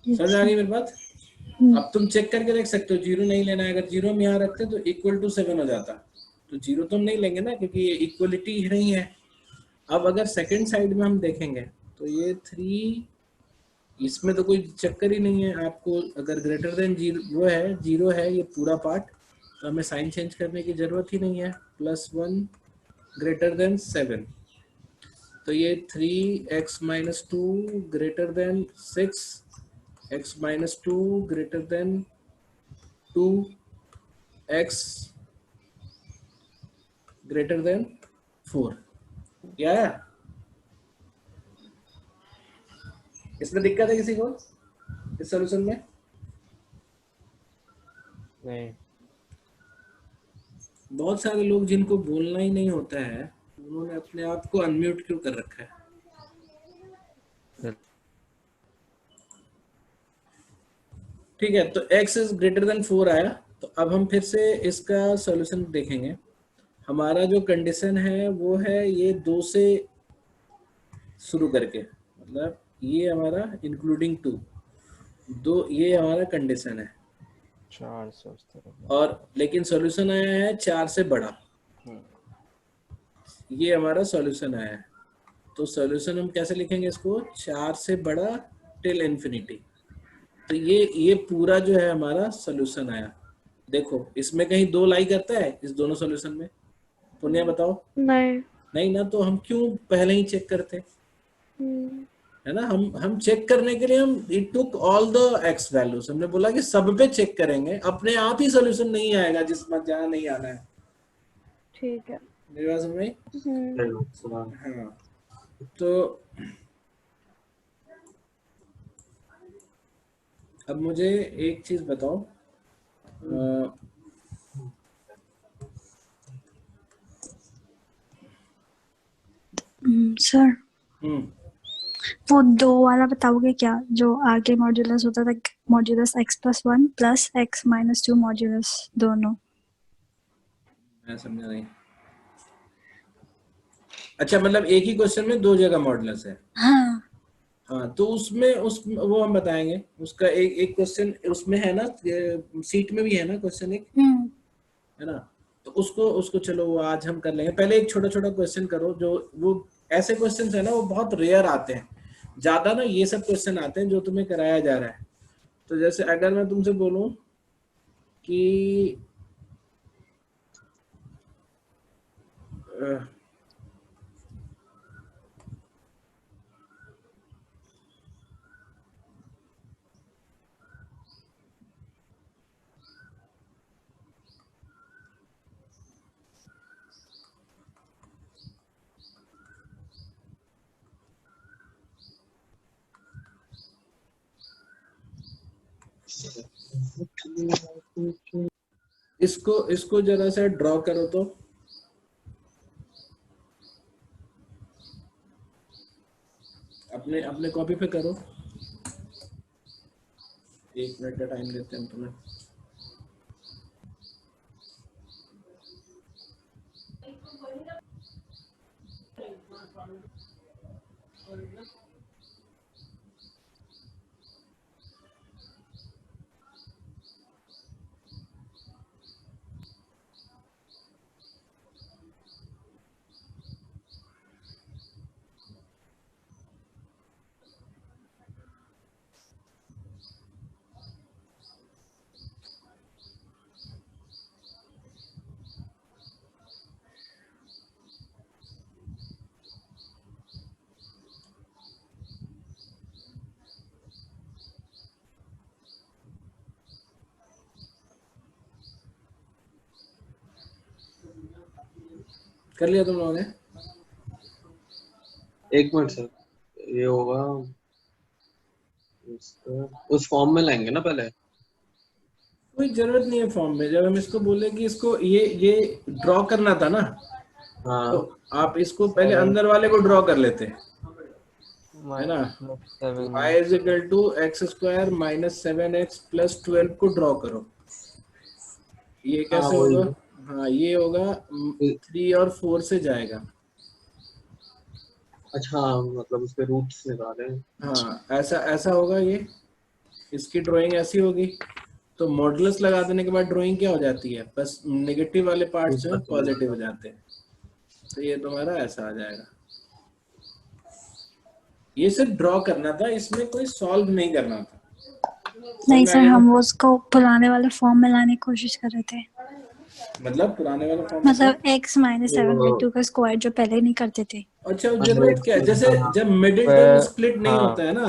समझ आ गई मेरी बात? अब तुम चेक करके देख सकते हो, 0 नहीं लेना है। अगर 0 हम यहाँ रखते तो =7 हो जाता, तो 0 तो हम नहीं लेंगे ना, क्योंकि ये इक्वलिटी नहीं है। अब अगर सेकंड साइड में हम देखेंगे तो ये 3, इसमें तो कोई चक्कर ही नहीं है। आपको अगर ग्रेटर देन 0 है ये पूरा पार्ट, तो हमें साइन चेंज करने की जरूरत ही नहीं है। +1 ग्रेटर देन 7, तो ये 3x - 2 greater then 6, x - 2 greater then 2, x greater then 4। क्या है इसमें? दिक्कत है किसी को इस सॉल्यूशन में? नहीं। बहुत सारे लोग जिनको बोलना ही नहीं होता है, उन्होंने अपने आप को अनम्यूट क्यों कर रखा है? ठीक है, तो x इज ग्रेटर देन 4 आया। तो अब हम फिर से इसका सॉल्यूशन देखेंगे। हमारा जो कंडीशन है वो है ये 2 से शुरू करके, मतलब ये हमारा इंक्लूडिंग 2, ये हमारा कंडीशन है। 4 से उस तरफ, और लेकिन सॉल्यूशन आया है 4 से बड़ा, ये हमारा सॉल्यूशन आया है। तो सॉल्यूशन हम कैसे लिखेंगे इसको? 4 से बड़ा टिल इन्फिनिटी। तो ये पूरा जो है हमारा सॉल्यूशन आया। देखो इसमें कहीं 2 लाई करता है इस दोनों सॉल्यूशन में? पुण्य बताओ। नहीं ना, तो हम क्यों पहले ही चेक करते? है ना, हम चेक करने के लिए हम it took all the x values, हमने बोला कि सब पे चेक करेंगे, अपने आप ही सॉल्यूशन नहीं आएगा जिसमें जहाँ नहीं आना है। ठीक है, मेरी बात समझ में? हाँ, तो अब मुझे एक चीज बताओ, सर वो 2 वाला बताओगे क्या, जो आगे मॉड्यूलस होता था, मॉड्यूलस x+1 + x - 2 मॉड्यूलस दोनों? मैं समझा नहीं। अच्छा, मतलब एक ही क्वेश्चन में 2 जगह मॉडुलस है? हाँ, तो उसमें वो हम बताएंगे। उसका एक क्वेश्चन उसमें है ना, सीट में भी है ना क्वेश्चन एक, है ना, तो उसको चलो वो आज हम कर लेंगे। पहले एक छोटा छोटा क्वेश्चन करो, जो वो ऐसे क्वेश्चन है ना वो बहुत रेयर आते हैं, ज्यादा ना ये सब क्वेश्चन आते हैं जो तुम्हें कराया जा रहा है। तो जैसे अगर मैं तुमसे बोलूं कि इसको जरा सा ड्रॉ करो तो, अपने कॉपी पे करो। 1 मिनट का टाइम देते हैं तुम्हें। कर लिया तुम लोगों ने? एक मिनट सर, ये होगा उस फॉर्म में लाएंगे ना पहले। कोई जरूरत नहीं है फॉर्म में। जब हम इसको बोले कि इसको ये ड्रॉ करना था ना, हाँ तो आप इसको पहले अंदर वाले को ड्रॉ कर लेते हैं, है ना? y is equal to x square minus 7x plus 12 को ड्रॉ करो। ये हाँ कैसे वही होगा? हाँ, ये होगा 3 और 4 से जाएगा। अच्छा हाँ, मतलब उसके रूट्स निकाले। हाँ, ऐसा ऐसा होगा। ये इसकी ड्राइंग ऐसी होगी। तो मॉडुलस लगा देने के बाद ड्राइंग क्या हो जाती है? बस नेगेटिव वाले पार्ट जो है पॉजिटिव हो जाते हैं। तो ये तुम्हारा ऐसा आ जाएगा। ये सिर्फ ड्रॉ करना था, इसमें कोई सॉल्व नहीं करना था। नहीं सर, हम वो उसको पुराने वाले फॉर्म में लाने की कोशिश कर रहे थे। मतलब पुराने वाले फॉर्म मतलब x माइनस 7/2 का स्क्वायर जो पहले नहीं करते थे। अच्छा, जरूरत क्या है? जैसे जब मिडिल टर्म स्प्लिट नहीं होता है ना,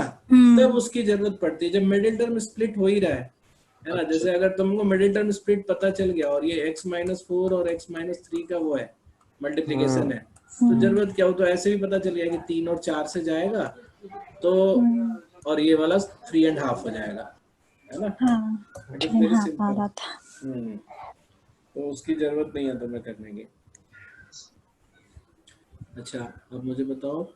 तब उसकी जरूरत पड़ती है। जब मिडिल टर्म स्प्लिट हो ही रहा है ना? जैसे अगर तुमको मिडिल टर्म स्प्लिट पता चल गया और ये x-4 और x-3 का वो है, मल्टीप्लिकेशन है, तो जरूरत क्या हो? तो ऐसे भी पता चल गया कि 3 और 4 से जाएगा, तो और ये वाला 3.5 हो जाएगा, है ना? हाँ, इट इज वेरी हाँ, सिंपल। आ था। तो उसकी जरूरत नहीं है तुम्हें करने की। अच्छा, अब मुझे बताओ,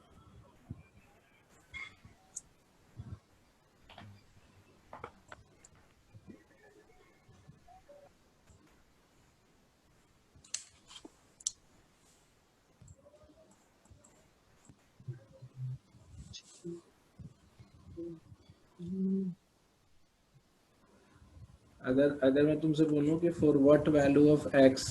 अगर मैं तुमसे बोलूं कि for what value of x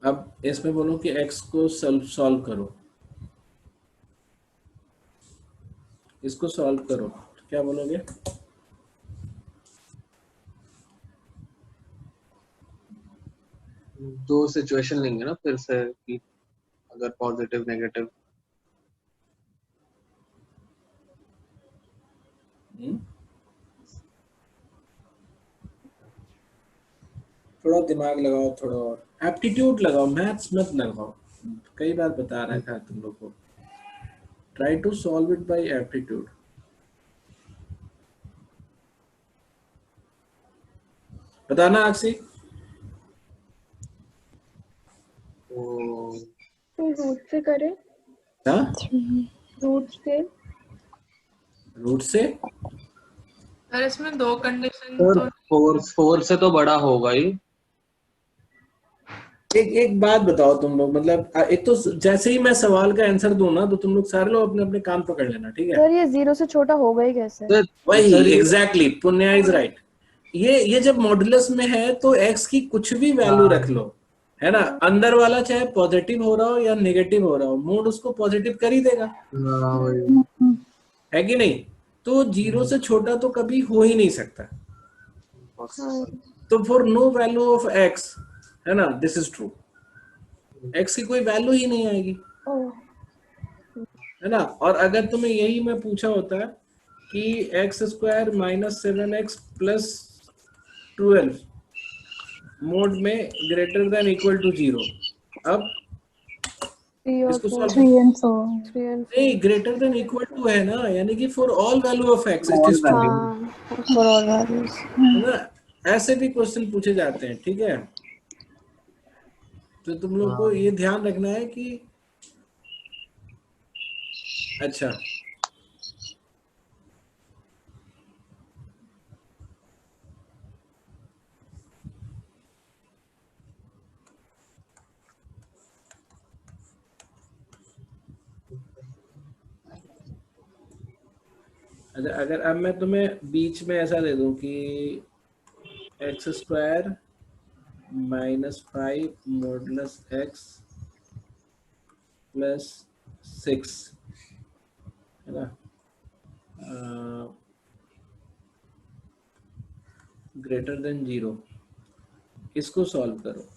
अब इसमें बोलो कि x को सॉल्व करो, इसको सॉल्व करो, तो क्या बोलोगे? दो सिचुएशन लेंगे ना फिर से कि अगर पॉजिटिव नेगेटिव। थोड़ा दिमाग लगाओ, थोड़ा और एप्टीट्यूड लगाओ, मैथ्स मत लगाओ। कई बार बता रखा है तुम लोग को। Try to solve it by aptitude. बताना अक्षी। तो रूट से करें, हाँ, रूट से। रूट से सर इसमें दो कंडीशन सर तो 4 से तो बड़ा होगा ही। एक बात बताओ तुम लोग, मतलब एक तो जैसे ही मैं सवाल का आंसर दूं ना, तो तुम लोग सारे लोग अपने अपने कान पकड़ लेना, ठीक है? सर ये 0 से छोटा होगा ही कैसे? वही एग्जैक्टली, पुण्या इज राइट। ये जब मॉडुलस में है तो x की कुछ भी वैल्यू रख लो, है ना? अंदर वाला चाहे पॉजिटिव हो रहा हो या नेगेटिव हो रहा हो, मोड उसको पॉजिटिव कर ही देगा, है कि नहीं? तो 0 से छोटा तो कभी हो ही नहीं सकता। तो for no value of x, है ना, दिस इज ट्रू। x की कोई वैल्यू ही नहीं आएगी, है ना? और अगर तुम्हें यही मैं पूछा होता कि x² minus 7x plus 12 mode में ग्रेटर देन इक्वल टू 0, अब 3 और इसको 4, सॉल्व 3 and 4. नहीं, ग्रेटर देन इक्वल टू है ना, यानी कि for all value of x it is true, हाँ, for all values. है ना? ऐसे भी क्वेश्चन पूछे जाते हैं, ठीक है? तो तुम लोग को ये ध्यान रखना है कि अच्छा अगर अब मैं तुम्हें बीच में ऐसा दे दूं कि x square -5 modulus x plus 6 है ना, ग्रेटर देन 0, इसको सॉल्व करो।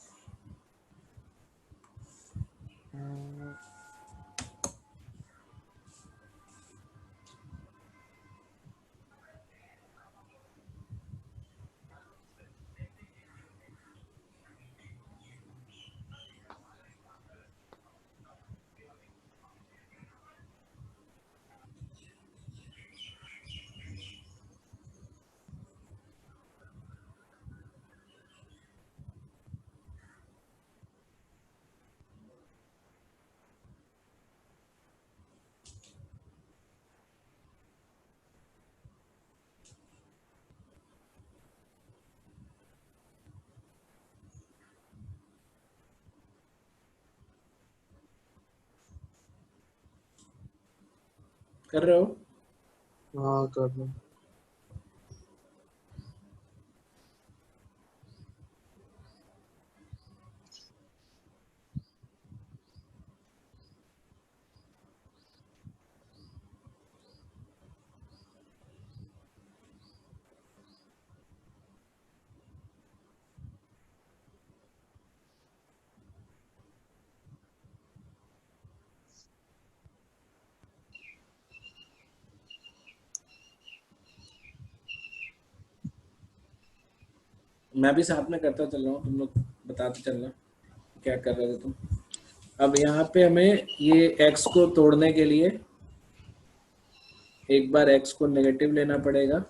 कर रहे हो? हाँ कर लो। मैं भी साथ में करता चल रहा हूँ, तुम लोग बताते चलना क्या कर रहे थे तुम। अब यहाँ पे हमें ये x को तोड़ने के लिए एक बार x को नेगेटिव लेना पड़ेगा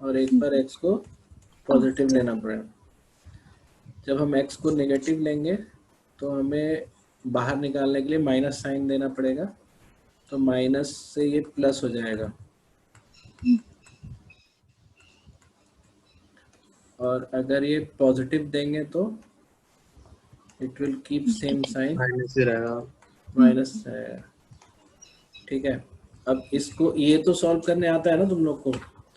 और एक बार x को पॉजिटिव लेना पड़ेगा। जब हम x को नेगेटिव लेंगे तो हमें बाहर निकालने के लिए माइनस साइन देना पड़ेगा, तो माइनस से ये प्लस हो जाएगा। और अगर ये पॉजिटिव देंगे तो it will keep same sign, minus ही रहेगा। माइनस है। ठीक है, अब इसको ये तो सॉल्व करने आता है ना तुम लोग को।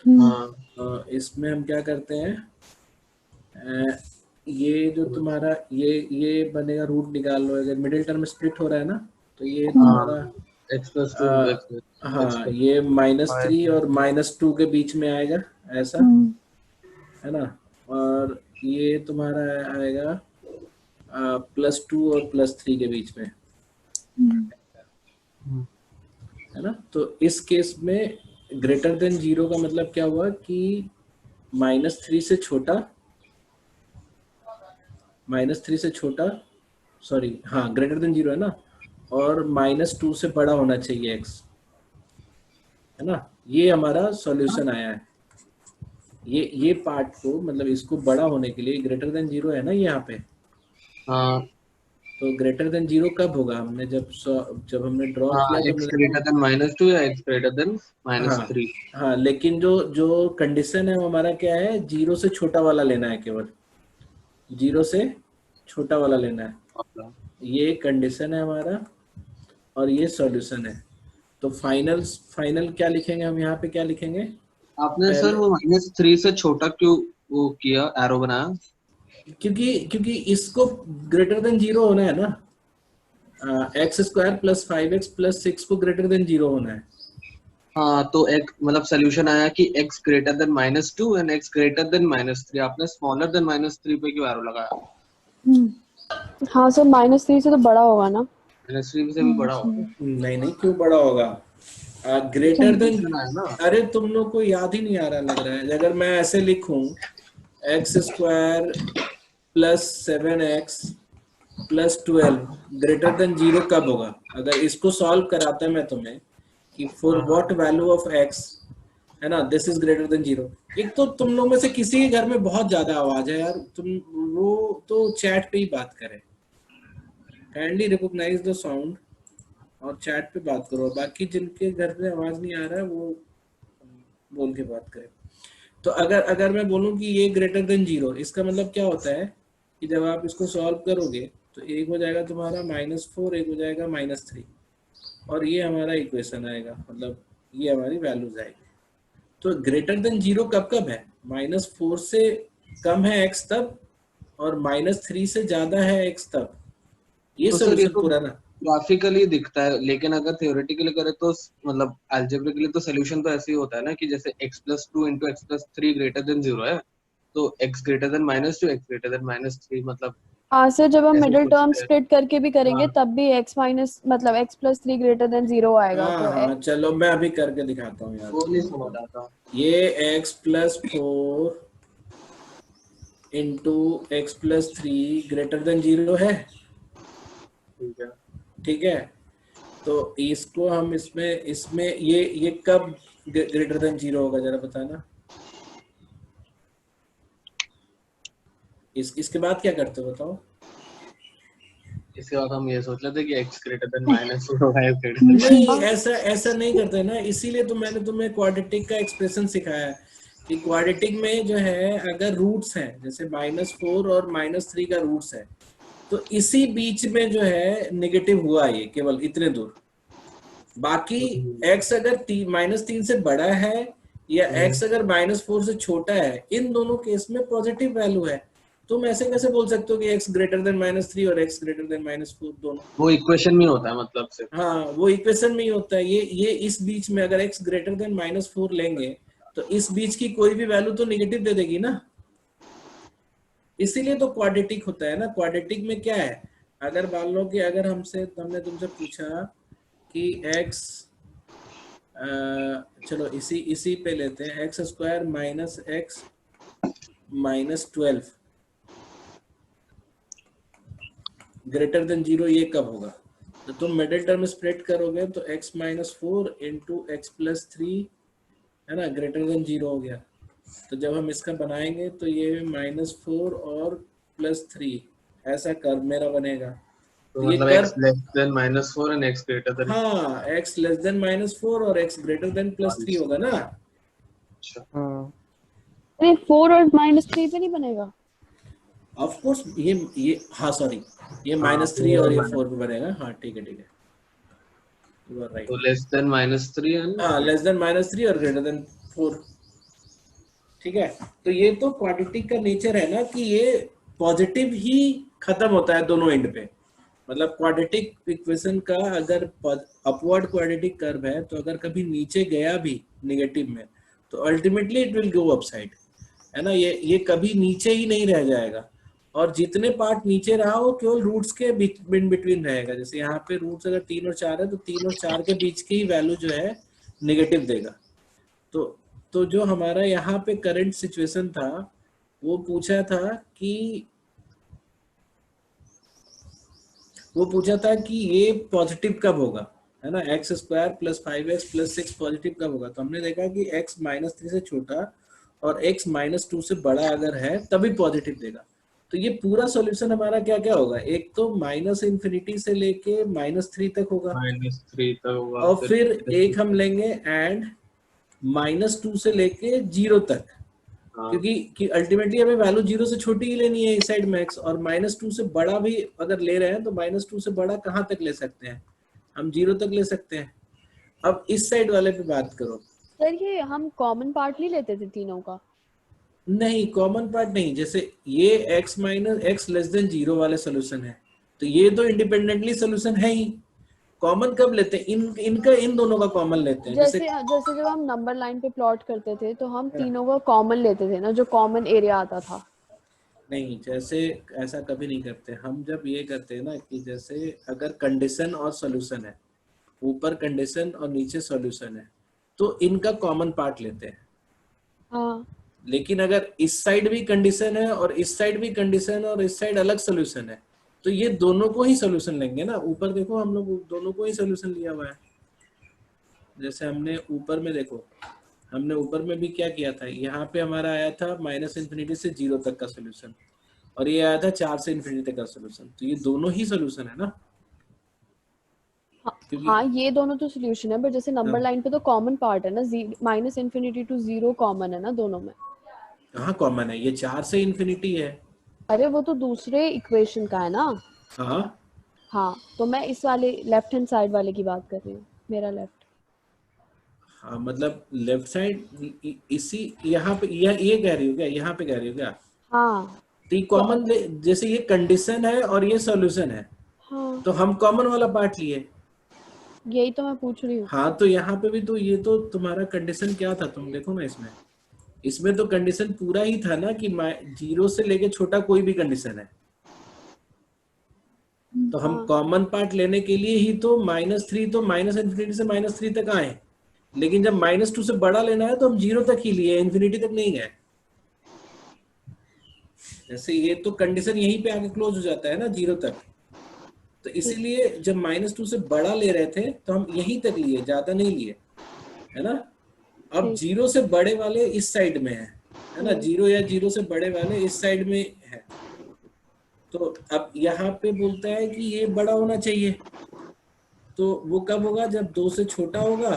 हाँ इसमें हम क्या करते हैं, ये जो तुम्हारा ये बनेगा, रूट निकाल लो। अगर मिडिल टर्म स्प्लिट हो रहा है ना तो ये तुम्हारा x+2 हाँ ये -3 और -2 के बीच में आएगा ऐसा, है ना। और ये तुम्हारा आएगा +2 और +3 के बीच में, है ना। तो इस केस में ग्रेटर देन 0 का मतलब क्या हुआ कि -3 से छोटा, -3 से छोटा, सॉरी हाँ ग्रेटर देन 0 है ना, और -2 से बड़ा होना चाहिए x, है ना। ये हमारा सॉल्यूशन आया है। ये पार्ट को मतलब इसको बड़ा होने के लिए ग्रेटर देन 0 है ना यहाँ पे। हाँ तो ग्रेटर देन 0 कब होगा, हमने जब हमने ड्रॉ किया तो x greater than -2 या x greater than -3। हाँ लेकिन जो कंडीशन है वो हमारा क्या है, 0 से छोटा वाला लेना है, केवल 0 से छोटा वाला लेना है। ये कंडीशन है हमारा और ये सॉल्यूशन है। तो फाइनल क्या लिखेंगे हम यहाँ पे, क्या लिखेंगे? आपने सर वो -3 से छोटा क्यों वो किया, एरो बनाया? क्योंकि इसको ग्रेटर देन 0 होना है ना। x² + 5x + 6 को ग्रेटर देन 0 होना है। हाँ तो एक मतलब सोल्यूशन आया कि x greater than -2 and x greater than -3। आपने स्मॉलर देन -3 पे क्यों एरो लगाया? हाँ सर -3 से तो बड़ा होगा ना। -3 से भी बड़ा होगा। नहीं क्यों बड़ा होगा, ग्रेटर देन, अरे तुम लोग को याद ही नहीं आ रहा लग रहा है। अगर मैं ऐसे लिखूं x² + 7x + 12 ग्रेटर देन 0 कब होगा? अगर इसको सॉल्व कराते हैं मैं तुम्हें कि for what value of x, है ना, दिस इज ग्रेटर देन 0। एक तो तुम लोग में से किसी के घर में बहुत ज्यादा आवाज है यार, तुम वो तो चैट पे ही बात करें। काइंडली रिकॉग्नाइज द साउंड और चैट पे बात करो। बाकी जिनके घर में आवाज नहीं आ रहा है वो बोल के बात करें। तो अगर मैं बोलूं कि ये ग्रेटर देन 0, इसका मतलब क्या होता है कि जब आप इसको सॉल्व करोगे तो एक हो जाएगा तुम्हारा -4, एक हो जाएगा -3, और ये हमारा इक्वेशन आएगा, मतलब ये हमारी वैल्यूज आएगी। तो ग्रेटर देन 0 कब कब है? -4 से कम है x तब, और -3 से ज्यादा है x तब। ये तो सर ये सॉल्यूशन तो पूरा ना। ग्राफिकली दिखता है, लेकिन अगर थ्योरेटिकली करे तो मतलब अलजेब्रिकली तो सोल्यूशन तो ऐसे ही होता है ना कि जैसे x+2 × x+3 ग्रेटर देन 0 है, तो x greater then -2 x greater then -3 मतलब हाँ सर, जब हम ऐसे मिडिल कुछ टर्म है। स्प्लिट करके भी करेंगे हाँ तब भी मतलब x+3 ग्रेटर देन 0 आएगा। हाँ तो हाँ, चलो मैं अभी करके दिखाता हूँ यार। वो नहीं समझ आता। ये x+4 × x+3 ग्रेटर देन 0 है, ठीक है। ठीक है। तो इसको हम इसमें ये कब ग्रेटर देन 0 होगा जरा बताना। इसके बाद क्या करते हो बताओ। इसके बाद हम ये सोच लेते कि x ग्रेटर देन -0 है, x ग्रेटर देन नहीं, ऐसा नहीं करते ना, इसीलिए तो मैंने तुम्हें क्वाड्रेटिक का एक्सप्रेशन सिखाया है कि क्वाड्रेटिक में जो है अगर रूट्स हैं, जैसे -4 और -3 का रूट्स है, तो इसी बीच में जो है नेगेटिव हुआ, ये केवल इतने दूर। बाकी x अगर -3 से बड़ा है या x अगर -4 से छोटा है, इन दोनों केस में पॉजिटिव वैल्यू है। तुम ऐसे कैसे बोल सकते हो कि x ग्रेटर देन -3 और x ग्रेटर देन -4 दोनों? वो इक्वेशन में होता है मतलब से। हाँ, वो इक्वेशन में ही होता है। ये इस बीच में अगर x ग्रेटर देन -4 लेंगे तो इस बीच की कोई भी वैल्यू तो नेगेटिव दे देगी ना, इसीलिए तो क्वाड्रेटिक होता है ना। क्वाड्रेटिक में क्या है, अगर मान लो कि अगर हमने तुमसे पूछा कि x, चलो इसी पे लेते हैं, x² - x - 12 ग्रेटर देन 0, ये कब होगा? तो तुम मिडिल टर्म स्प्लिट करोगे तो x -4 × x+3 है ना, ग्रेटर देन 0 हो गया। तो जब हम इसका बनाएंगे तो ये -4 और +3 ऐसा कर्व मेरा बनेगा। तो तो ये मतलब x curve, less than -4 and x greater then. हाँ, x लेस देन -4 और x ग्रेटर देन +3 होगा ना। अच्छा हाँ अरे 4 और -3 पे नहीं बनेगा? ऑफ कोर्स ये हाँ सॉरी, ये -3 और ये 4 पे बनेगा। हाँ ठीक है, यू आर राइट। तो लेस देन -3 एंड हाँ, लेस देन -3 और ग्रेटर देन 4, ठीक है। तो ये तो क्वाड्रेटिक का नेचर है ना कि ये पॉजिटिव ही खत्म होता है दोनों एंड पे। मतलब क्वाड्रेटिक इक्वेशन का अगर अपवर्ड क्वाड्रेटिक कर्व है, तो अगर कभी नीचे गया भी नेगेटिव में, तो ultimately it will go upside, है ना। ये कभी नीचे ही नहीं रह जाएगा, और जितने पार्ट नीचे रहा हो केवल रूट्स के बिटवीन रहेगा। जैसे यहाँ पे रूट्स अगर 3 और 4 है, तो 3 और 4 के बीच की वैल्यू जो है नेगेटिव देगा। तो जो हमारा यहाँ पे करंट सिचुएशन था, वो पूछा था कि ये पॉजिटिव कब होगा, है ना। x² + 5x + 6 पॉजिटिव कब होगा? तो हमने देखा कि x -3 से छोटा और x -2 से बड़ा अगर है तभी पॉजिटिव देगा। तो ये पूरा सॉल्यूशन हमारा क्या क्या होगा, एक तो -∞ से लेके -3 तक होगा, -3 तक होगा, और फिर एक हम लेंगे एंड -2 से लेके 0 तक, हाँ। क्योंकि अल्टीमेटली हमें वैल्यू 0 से छोटी ही लेनी है इस साइड में x, और -2 से बड़ा भी अगर ले रहे हैं तो -2 से बड़ा कहाँ तक ले सकते हैं हम? 0 तक ले सकते हैं। अब इस साइड वाले पे बात करो। सर ये हम कॉमन पार्ट नहीं लेते थे तीनों का? नहीं, कॉमन पार्ट नहीं। जैसे ये x - x लेस देन 0 वाले सोल्यूशन है, तो ये तो इंडिपेंडेंटली सोल्यूशन है ही। कॉमन कब लेते हैं? इन दोनों का कॉमन लेते हैं। जैसे जब हम नंबर लाइन पे प्लॉट करते थे तो हम तीनों का कॉमन लेते थे ना, जो कॉमन एरिया आता था। नहीं, जैसे ऐसा कभी नहीं करते हम। जब ये करते हैं ना कि जैसे अगर कंडीशन और सॉल्यूशन है, ऊपर कंडीशन और नीचे सॉल्यूशन है, तो इनका कॉमन पार्ट लेते हैं। हाँ। लेकिन अगर इस साइड भी कंडीशन है और इस साइड भी कंडीशन और इस साइड अलग सॉल्यूशन है, तो ये दोनों को ही सॉल्यूशन लेंगे ना। ऊपर देखो हम लोग दोनों को ही सॉल्यूशन लिया हुआ है। जैसे हमने ऊपर में देखो, हमने ऊपर में भी क्या किया था, यहाँ पे हमारा आया था -∞ से 0 तक का सोल्यूशन, और ये आया था 4 से ∞ तक का सोल्यूशन। तो ये दोनों ही सोल्यूशन है ना। हाँ, ये दोनों तो सोल्यूशन है, बट जैसे नंबर लाइन पे तो कॉमन पार्ट है ना, -∞ to 0 कॉमन है ना दोनों में। कहाँ कॉमन है? ये 4 से ∞ है। अरे वो तो दूसरे इक्वेशन का है ना। हाँ हाँ, तो मैं इस वाले लेफ्ट हैंड साइड वाले की बात कर रही हूँ, मेरा लेफ्ट। हाँ मतलब लेफ्ट साइड इसी यहाँ पे ये कह रही हो क्या, यहाँ पे कह रही हो क्या? हाँ तो कॉमन जैसे ये कंडीशन है और ये सॉल्यूशन है, हाँ तो हम कॉमन वाला पार्ट लिए। यही तो मैं पूछ रही हूँ। हाँ तो यहाँ पे भी तो ये तो तुम्हारा कंडीशन क्या था, तुम देखो ना इसमें तो कंडीशन पूरा ही था ना कि 0 से लेके छोटा कोई भी कंडीशन है, तो हम हाँ। कॉमन पार्ट लेने के लिए ही तो -3 तो -∞ से -3 तक आए, लेकिन जब -2 से बड़ा लेना है तो हम 0 तक ही लिए, इन्फिनिटी तक नहीं गए। जैसे ये तो कंडीशन यहीं पे आके क्लोज हो जाता है ना 0 तक, तो इसीलिए जब -2 से बड़ा ले रहे थे तो हम यहीं तक लिए, ज्यादा नहीं लिए, है ना। अब 0 से बड़े वाले इस साइड में है ना, 0 या 0 से बड़े वाले इस साइड में है, तो अब यहाँ पे बोलता है कि ये बड़ा होना चाहिए, तो वो कब होगा, जब 2 से छोटा होगा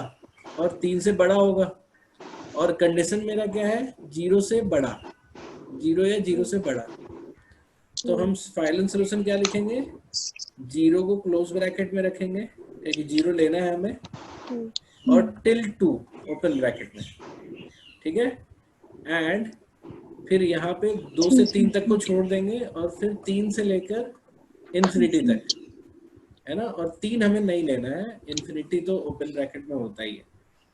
और 3 से बड़ा होगा, और कंडीशन मेरा क्या है, 0 से बड़ा, 0 या 0 से बड़ा। तो हम फाइनल सॉल्यूशन क्या लिखेंगे, 0 को क्लोज ब्रैकेट में रखेंगे क्योंकि 0 लेना है हमें, और टिल 2 ओपन ब्रैकेट में, ठीक है। एंड फिर यहाँ पे 2 से 3 तक को छोड़ देंगे, और फिर 3 से लेकर इन्फिनिटी तक, है ना। और 3 हमें नहीं लेना है, इन्फिनिटी तो ओपन ब्रैकेट में होता ही है।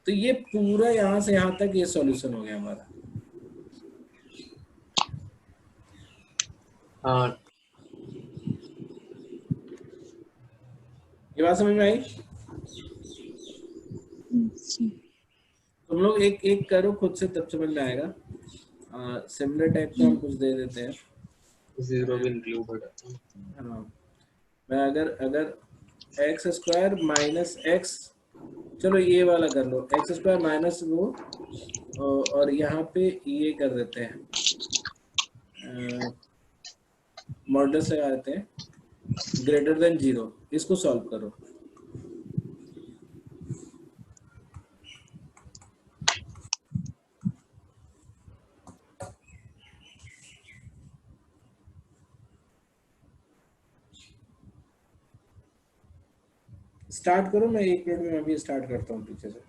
तो ये पूरा यहाँ से यहाँ तक ये सॉल्यूशन हो गया हमारा। हाँ ये बात समझ में आई? तुम लोग एक करो खुद से, तब समझ में आएगा। सिमिलर टाइप का हम कुछ दे देते हैं, 0 भी इंक्लूडेड है। हाँ, मैं अगर x² माइनस x, चलो ये वाला कर लो, x² माइनस वो, और यहाँ पे ये कर देते हैं, मॉडल से आते हैं ग्रेटर देन 0, इसको सॉल्व करो। स्टार्ट करो, मैं 1 मिनट में अभी स्टार्ट करता हूँ पीछे से।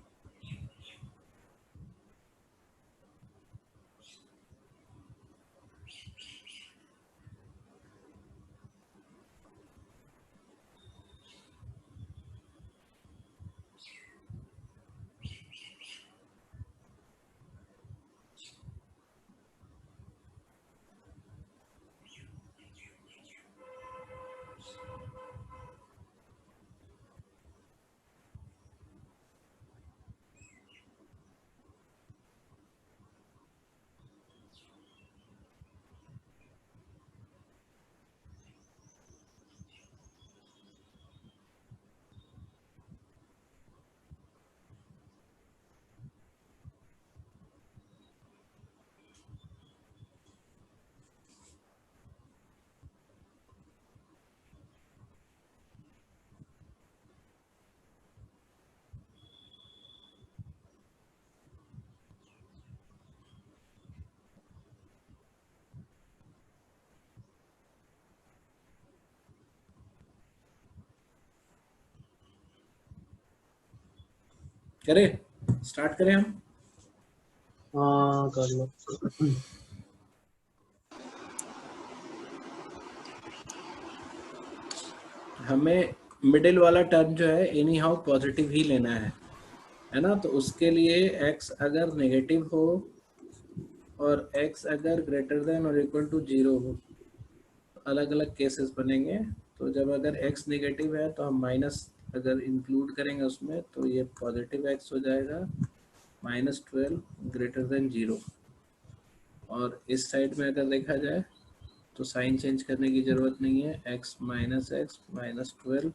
करें, स्टार्ट करें हम। हाँ कर लो। हमें मिडिल वाला टर्म जो है एनी हाउ पॉजिटिव ही लेना है ना। तो उसके लिए x अगर नेगेटिव हो और x अगर ग्रेटर देन और इक्वल टू 0 हो, अलग अलग केसेस बनेंगे। तो जब अगर x नेगेटिव है तो हम माइनस अगर इंक्लूड करेंगे उसमें, तो ये पॉजिटिव x हो जाएगा, -12 ग्रेटर देन 0। और इस साइड में अगर देखा जाए तो साइन चेंज करने की जरूरत नहीं है, x -12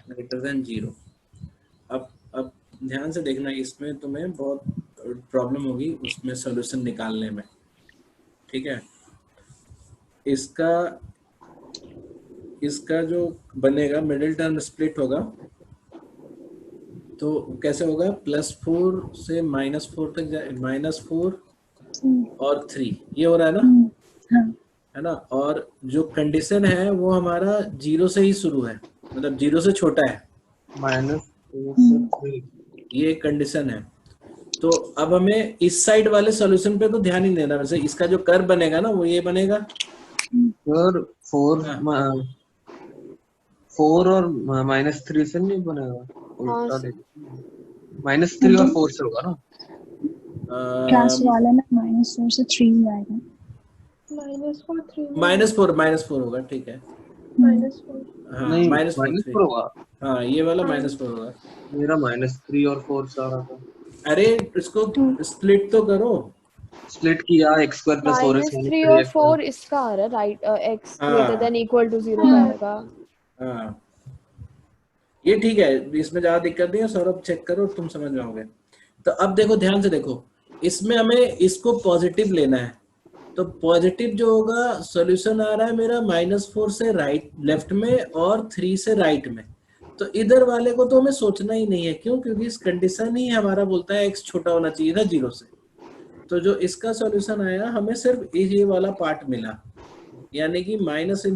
ग्रेटर देन 0। अब ध्यान से देखना, इसमें तुम्हें बहुत प्रॉब्लम होगी उसमें सॉल्यूशन निकालने में, ठीक है। इसका जो बनेगा मिडिल टर्म स्प्लिट होगा, तो कैसे होगा, +4 से -4 तक जाए, -4 और 3, ये हो रहा है ना, है ना। और जो कंडीशन है वो हमारा 0 से ही शुरू है, मतलब 0 से छोटा है, -4 से 3, ये कंडीशन है। तो अब हमें इस साइड वाले सॉल्यूशन पे तो ध्यान ही देना, वैसे इसका जो कर्व बनेगा ना वो ये बनेगा। सर 4 हाँ। 4 और -3 से नहीं बनेगा, हाँ उल्टा सर। देखो, -3 और 4 से होगा ना। क्लास वाले में -4 से 3 आएगा। -4 होगा, ठीक है। हाँ नहीं -4 -4 होगा, हाँ ये वाला -4 होगा। मेरा -3 और 4 से आ रहा था। अरे इसको स्प्लिट तो करो। स्प्लिट किया, x² + 4x -3 और 4 इसका आ रहा है, right? x greater than equal to 0 का आएगा। हाँ ये ठीक है, इसमें ज्यादा दिक्कत नहीं है। सौरभ चेक करो, तुम समझ जाओगे। तो अब देखो ध्यान से देखो, इसमें हमें इसको पॉजिटिव लेना है। तो पॉजिटिव जो होगा, सॉल्यूशन आ रहा है मेरा -4 से राइट लेफ्ट में और 3 से राइट में। तो इधर वाले को तो हमें सोचना ही नहीं है, क्यों? क्योंकि इस कंडीशन ही हमारा बोलता है x छोटा होना चाहिए था 0 से। तो जो इसका सॉल्यूशन आया, हमें सिर्फ ये वाला पार्ट मिला, यानी कि -∞ से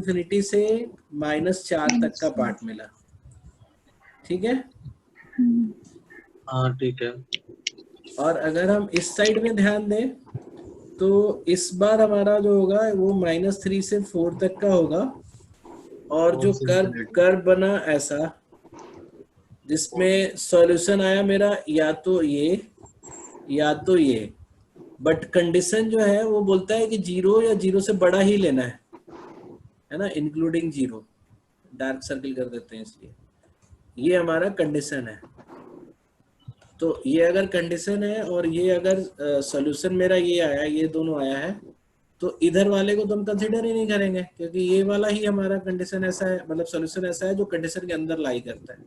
-4 तक का पार्ट मिला। ठीक है। हाँ ठीक है। और अगर हम इस साइड में ध्यान दें तो इस बार हमारा जो होगा वो -3 से 4 तक का होगा। और जो कर्व बना ऐसा, जिसमें सॉल्यूशन आया मेरा या तो ये या तो ये, बट कंडीशन जो है वो बोलता है कि 0 या 0 से बड़ा ही लेना है ना, इंक्लूडिंग 0। डार्क सर्किल कर देते हैं, इसलिए ये हमारा कंडीशन है। तो ये अगर कंडीशन है और ये अगर सॉल्यूशन मेरा ये आया, ये दोनों आया है, तो इधर वाले को तो हम कंसीडर ही नहीं करेंगे, क्योंकि ये वाला ही हमारा कंडीशन ऐसा है, मतलब सॉल्यूशन ऐसा है जो कंडीशन के अंदर लाई करता है।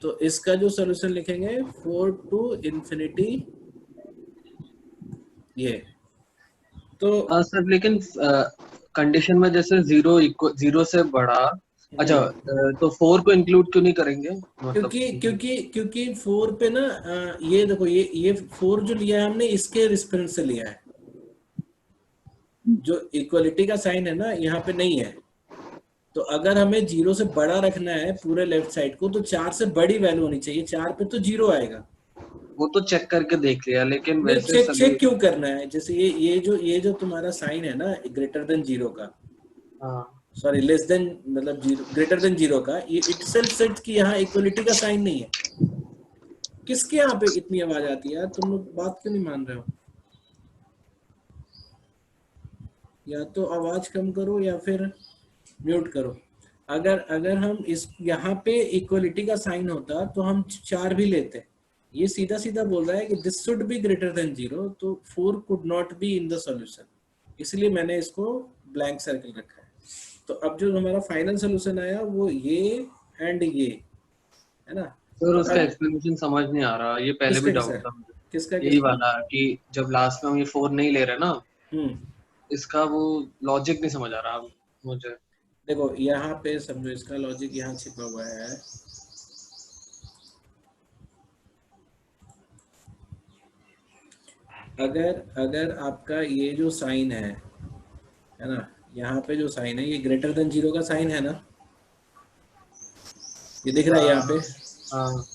तो इसका जो सॉल्यूशन लिखेंगे 4 to ∞, ये। तो सर लेकिन कंडीशन में जैसे 0 से बड़ा, अच्छा तो 4 को इंक्लूड क्यों नहीं करेंगे? मतलब क्योंकि 4 पे ना ये देखो, ये 4 जो लिया है हमने, इसके रेफरेंस से लिया है। जो इक्वलिटी का साइन है ना, यहाँ पे नहीं है। तो अगर हमें 0 से बड़ा रखना है पूरे लेफ्ट साइड को, तो 4 से बड़ी वैल्यू होनी चाहिए। 4 पे तो 0 आएगा। वो तो चेक करके देख लिया, लेकिन नहीं, वैसे चेक क्यों करना है? जैसे ये जो तुम्हारा साइन है ना, ग्रेटर देन 0 का, सॉरी लेस देन, मतलब 0 ग्रेटर देन 0 का, ये इटसेल्फ सेट कि यहाँ इक्वलिटी का साइन नहीं है। किसके यहाँ पे इतनी आवाज आती है यार? तुम लोग बात क्यों नहीं मान रहे हो? या तो आवाज कम करो या फिर म्यूट करो। अगर हम इस यहाँ पे इक्वलिटी का साइन होता तो हम 4 भी लेते। ये सीधा सीधा बोल रहा है कि this should be greater than 0, तो 4 could not be in the solution, इसलिए मैंने इसको ब्लैंक सर्कल रखा है। तो अब जो हमारा फाइनल सॉल्यूशन आया वो ये एंड ये है ना। सर उसका एक्सप्लेनेशन समझ नहीं आ रहा, ये पहले भी डाउट था किसका? यही वाला कि जब लास्ट में हम ये 4 नहीं ले रहे ना, इसका वो लॉजिक नहीं समझ आ रहा मुझे। देखो यहाँ पे समझो, इसका लॉजिक यहाँ छिपा हुआ है। अगर आपका ये जो साइन है ना, यहाँ पे जो साइन है, ये ग्रेटर देन 0 का साइन है ना, ये दिख रहा है यहाँ पे।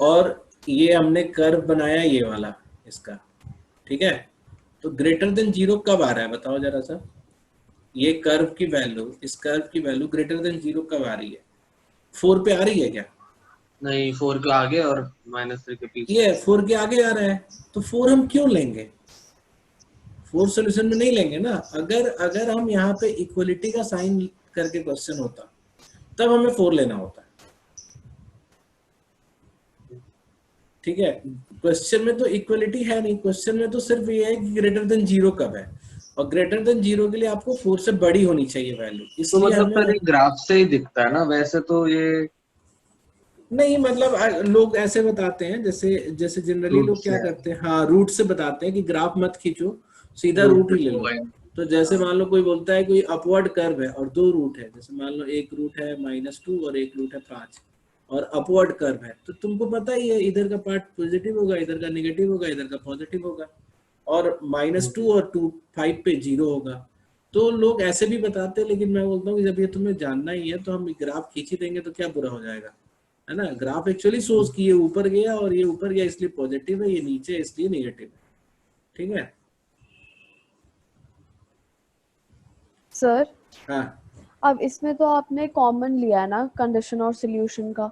और ये हमने कर्व बनाया ये वाला इसका, ठीक है। तो ग्रेटर देन 0 कब आ रहा है बताओ जरा सा? ये कर्व की वैल्यू, इस कर्व की वैल्यू ग्रेटर देन 0 कब आ रही है? 4 पे आ रही है क्या? नहीं, 4 के आगे और -3 के पीछे। ये 4 के आगे आ रहा है, तो 4 हम क्यों लेंगे? 4 सॉल्यूशन में नहीं लेंगे ना। अगर हम यहाँ पे इक्वलिटी का साइन करके क्वेश्चन होता, तब हमें 4 लेना होता। ठीक है, क्वेश्चन में तो इक्वलिटी है नहीं, क्वेश्चन में तो सिर्फ ये है कि ग्रेटर देन 0 कब है, और ग्रेटर देन 0 के लिए आपको 4 से बड़ी होनी चाहिए वैल्यू। तो मतलब सर ये ग्राफ से ही दिखता है ना, वैसे तो ये नहीं, मतलब लोग ऐसे बताते हैं, जैसे जनरली लोग क्या करते हैं, हाँ रूट से बताते हैं कि ग्राफ मत खींचो, सीधा रूट ही ले लो। तो जैसे मान लो कोई बोलता है कोई अपवर्ड कर्व है और 2 रूट है, जैसे मान लो एक रूट है -2 और एक रूट है 5, और अपवर्ड कर्व है, तो तुमको पता ही है इधर का पार्ट पॉजिटिव होगा, इधर का नेगेटिव होगा, इधर का पॉजिटिव होगा, और -2 और 5 पे 0 होगा। तो लोग ऐसे भी बताते हैं, लेकिन मैं बोलता हूँ कि जब ये तुम्हें जानना ही है तो हम ग्राफ खींच ही देंगे तो क्या बुरा हो जाएगा। है ना। ग्राफ एक्चुअली सोच कि ये ऊपर गया और ये ऊपर गया इसलिए पॉजिटिव है, ये नीचे इसलिए नेगेटिव है, ठीक है। सर हाँ अब इसमें तो आपने कॉमन लिया है ना कंडीशन और सोल्यूशन का।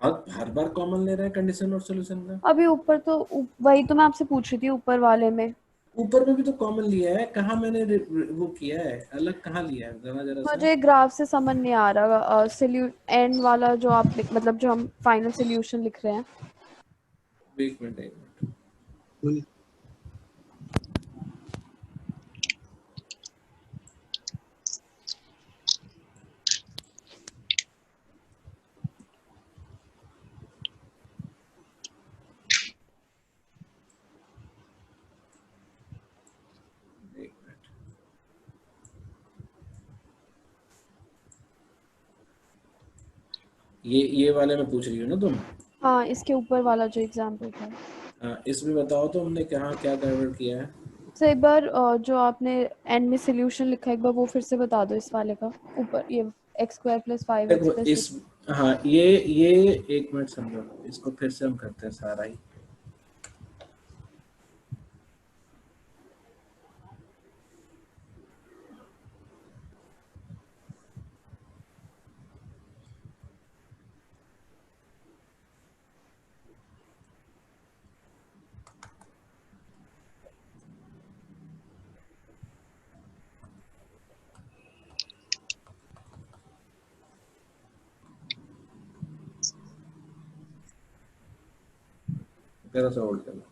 अब हर बार कॉमन ले रहे हैं कंडीशन और सोल्यूशन का। अभी ऊपर तो वही तो मैं आपसे पूछ रही थी, ऊपर वाले में। ऊपर में भी तो कॉमन लिया है, कहाँ मैंने वो किया है, अलग कहाँ लिया है, जरा जरा सा। मुझे ग्राफ से समझ नहीं आ रहा। एंड वाला जो आप मतलब जो हम फाइनल सोल्यूशन लिख रहे हैं। एक मिनट ये वाले में पूछ रही हो ना तुम? हाँ, इसके ऊपर वाला जो एग्जाम्पल था। हाँ, इसमें बताओ तो हमने कहाँ क्या कन्वर्ट किया है। तो एक बार जो आपने एंड में सोल्यूशन लिखा है एक बार वो फिर से बता दो इस वाले का। ऊपर ये x² + 5x देखो + इस 6। हाँ ये एक मिनट समझो, इसको फिर से हम करते हैं सारा ही। जरा सा होल्ड करना।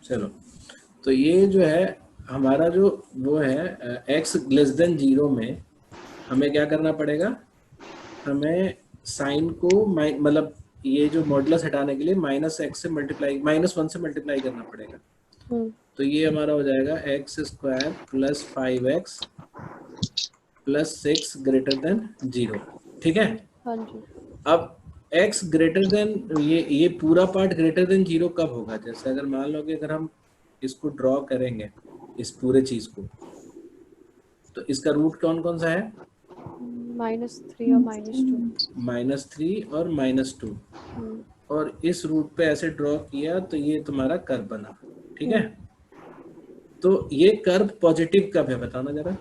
चलो, तो ये जो है हमारा जो वो है x < 0 में हमें क्या करना पड़ेगा, हमें साइन को मतलब ये जो मॉडुलस हटाने के लिए -x से मल्टीप्लाई -1 से मल्टीप्लाई करना पड़ेगा। तो ये हमारा हो जाएगा x² + 5x + 6 > 0, ठीक है। हाँ जी। अब x ये पूरा पार्ट > 0 कब होगा, जैसे अगर मान लो कि अगर हम इसको ड्रॉ करेंगे इस पूरे चीज को, तो इसका रूट कौन कौन सा है? -3 और -2। -3 और -2, और इस रूट पे ऐसे ड्रॉ किया तो ये तुम्हारा कर्व बना, ठीक है। तो ये कर्व पॉजिटिव कब है बताना जरा।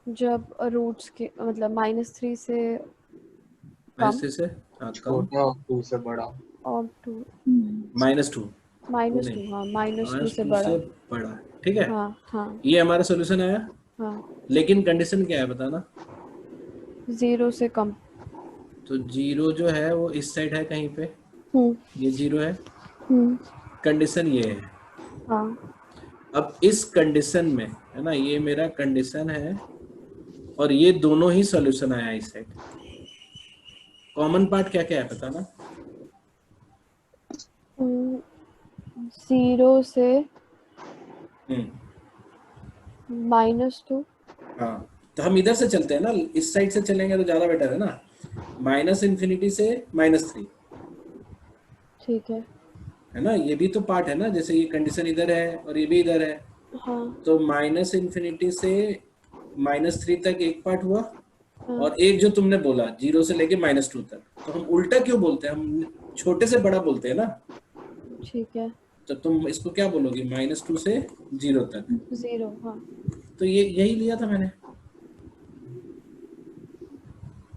जब रूट्स के मतलब -3 से कम -3 से हाँ कम छोटा और 2 से बड़ा और 2 -2 -2 हाँ -2 से बड़ा, ठीक है। हाँ हाँ ये हमारा सॉल्यूशन आया। हाँ। लेकिन कंडीशन क्या है बताना। 0 से कम। तो 0 जो है वो इस साइड है कहीं पे, ये 0 है, कंडीशन ये है। हाँ। अब इस कंडीशन में है ना, ये मेरा कंडीशन है और ये दोनों ही सॉल्यूशन आया इस साइड। कॉमन पार्ट क्या क्या है बताना। 0 से -2। हाँ, तो हम इधर से चलते हैं ना, इस साइड से चलेंगे तो ज्यादा बेटर है ना। -∞ से -3, ठीक है ना। ये भी तो पार्ट है ना, जैसे ये कंडीशन इधर है और ये भी इधर है। हाँ। तो -∞ से -3 तक एक पार्ट हुआ, और एक जो तुमने बोला 0 से लेके -2 तक, तो हम उल्टा क्यों बोलते हैं, हम छोटे से बड़ा बोलते हैं ना। ठीक है। तो तुम इसको क्या बोलोगे, -2 से 0 तक। 0 हाँ। तो ये यही लिया था मैंने,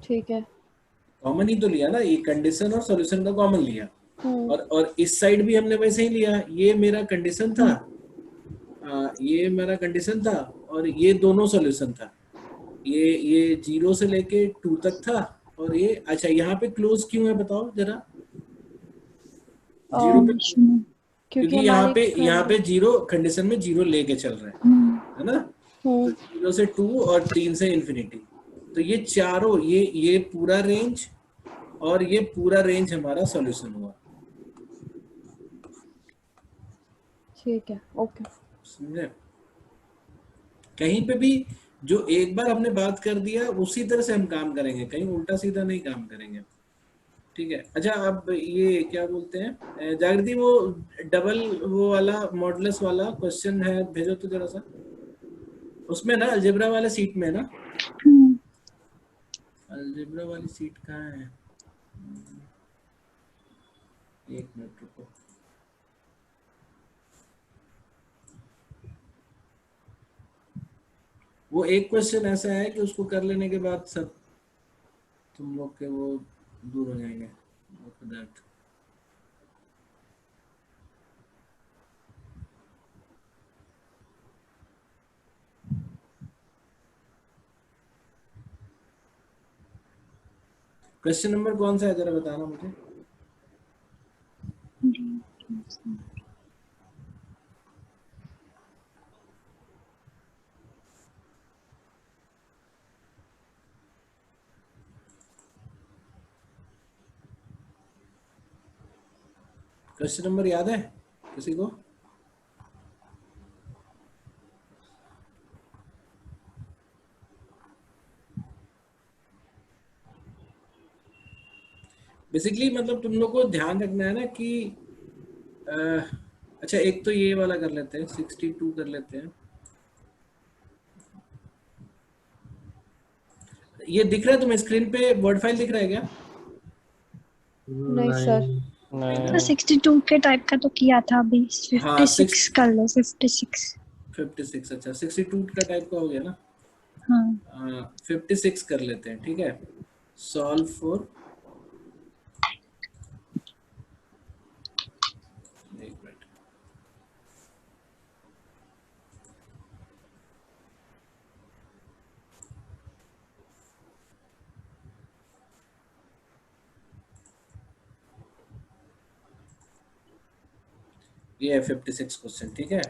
ठीक है। कॉमन ही तो लिया ना, ये कंडीशन और सॉल्यूशन का कॉमन लिया। और इस साइड भी हमने वैसे ही लिया, ये मेरा कंडीशन था, ये मेरा कंडीशन था और ये दोनों सॉल्यूशन था। ये 0 से लेके 2 तक था, और ये अच्छा यहाँ पे क्लोज क्यों है बताओ जरा। 0 पे क्योंकि यहाँ पे 0 कंडीशन में 0 लेके चल रहा है ना। तो 0 से 2 और 3 से इन्फिनिटी, तो ये चारों ये पूरा रेंज और ये पूरा रेंज हमारा सॉल्यूशन हुआ। ठीक है ओके। समझे। कहीं पे भी जो एक बार हमने बात कर दिया उसी तरह से हम काम करेंगे, कहीं उल्टा सीधा नहीं काम करेंगे, ठीक है। अच्छा अब ये क्या बोलते हैं जागृति, वो डबल वो वाला मॉडुलस वाला क्वेश्चन है, भेजो तो जरा सा। उसमें ना अलजेब्रा वाले सीट में ना, अलजेब्रा वाली सीट कहाँ है? एक मिनट रुको। वो एक क्वेश्चन ऐसा है कि उसको कर लेने के बाद सब तुम लोग के वो दूर हो जाएंगे। After that. क्वेश्चन नंबर कौन सा है जरा बताना मुझे। क्वेश्चन नंबर याद है किसी को? बेसिकली मतलब तुम लोग को ध्यान रखना है ना कि अच्छा एक तो ये वाला कर लेते हैं, 62 कर लेते हैं। ये दिख रहा है तुम्हें स्क्रीन पे वर्ड फाइल दिख रहा है क्या? नहीं सर। तो 62 के टाइप का तो किया था अभी। 56 कर लो। 56। अच्छा 62 का टाइप का हो गया ना। हाँ 56 कर लेते हैं, ठीक है। सॉल्व फॉर ये है 56 क्वेश्चन, ठीक है।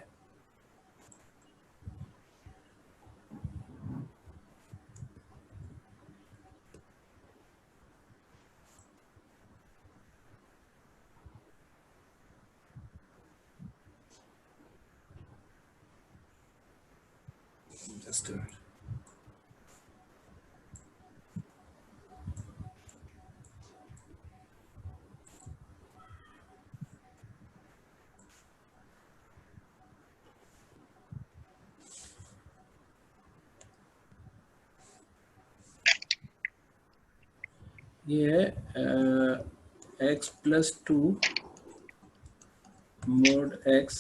Just a minute. ये है x plus 2 mod x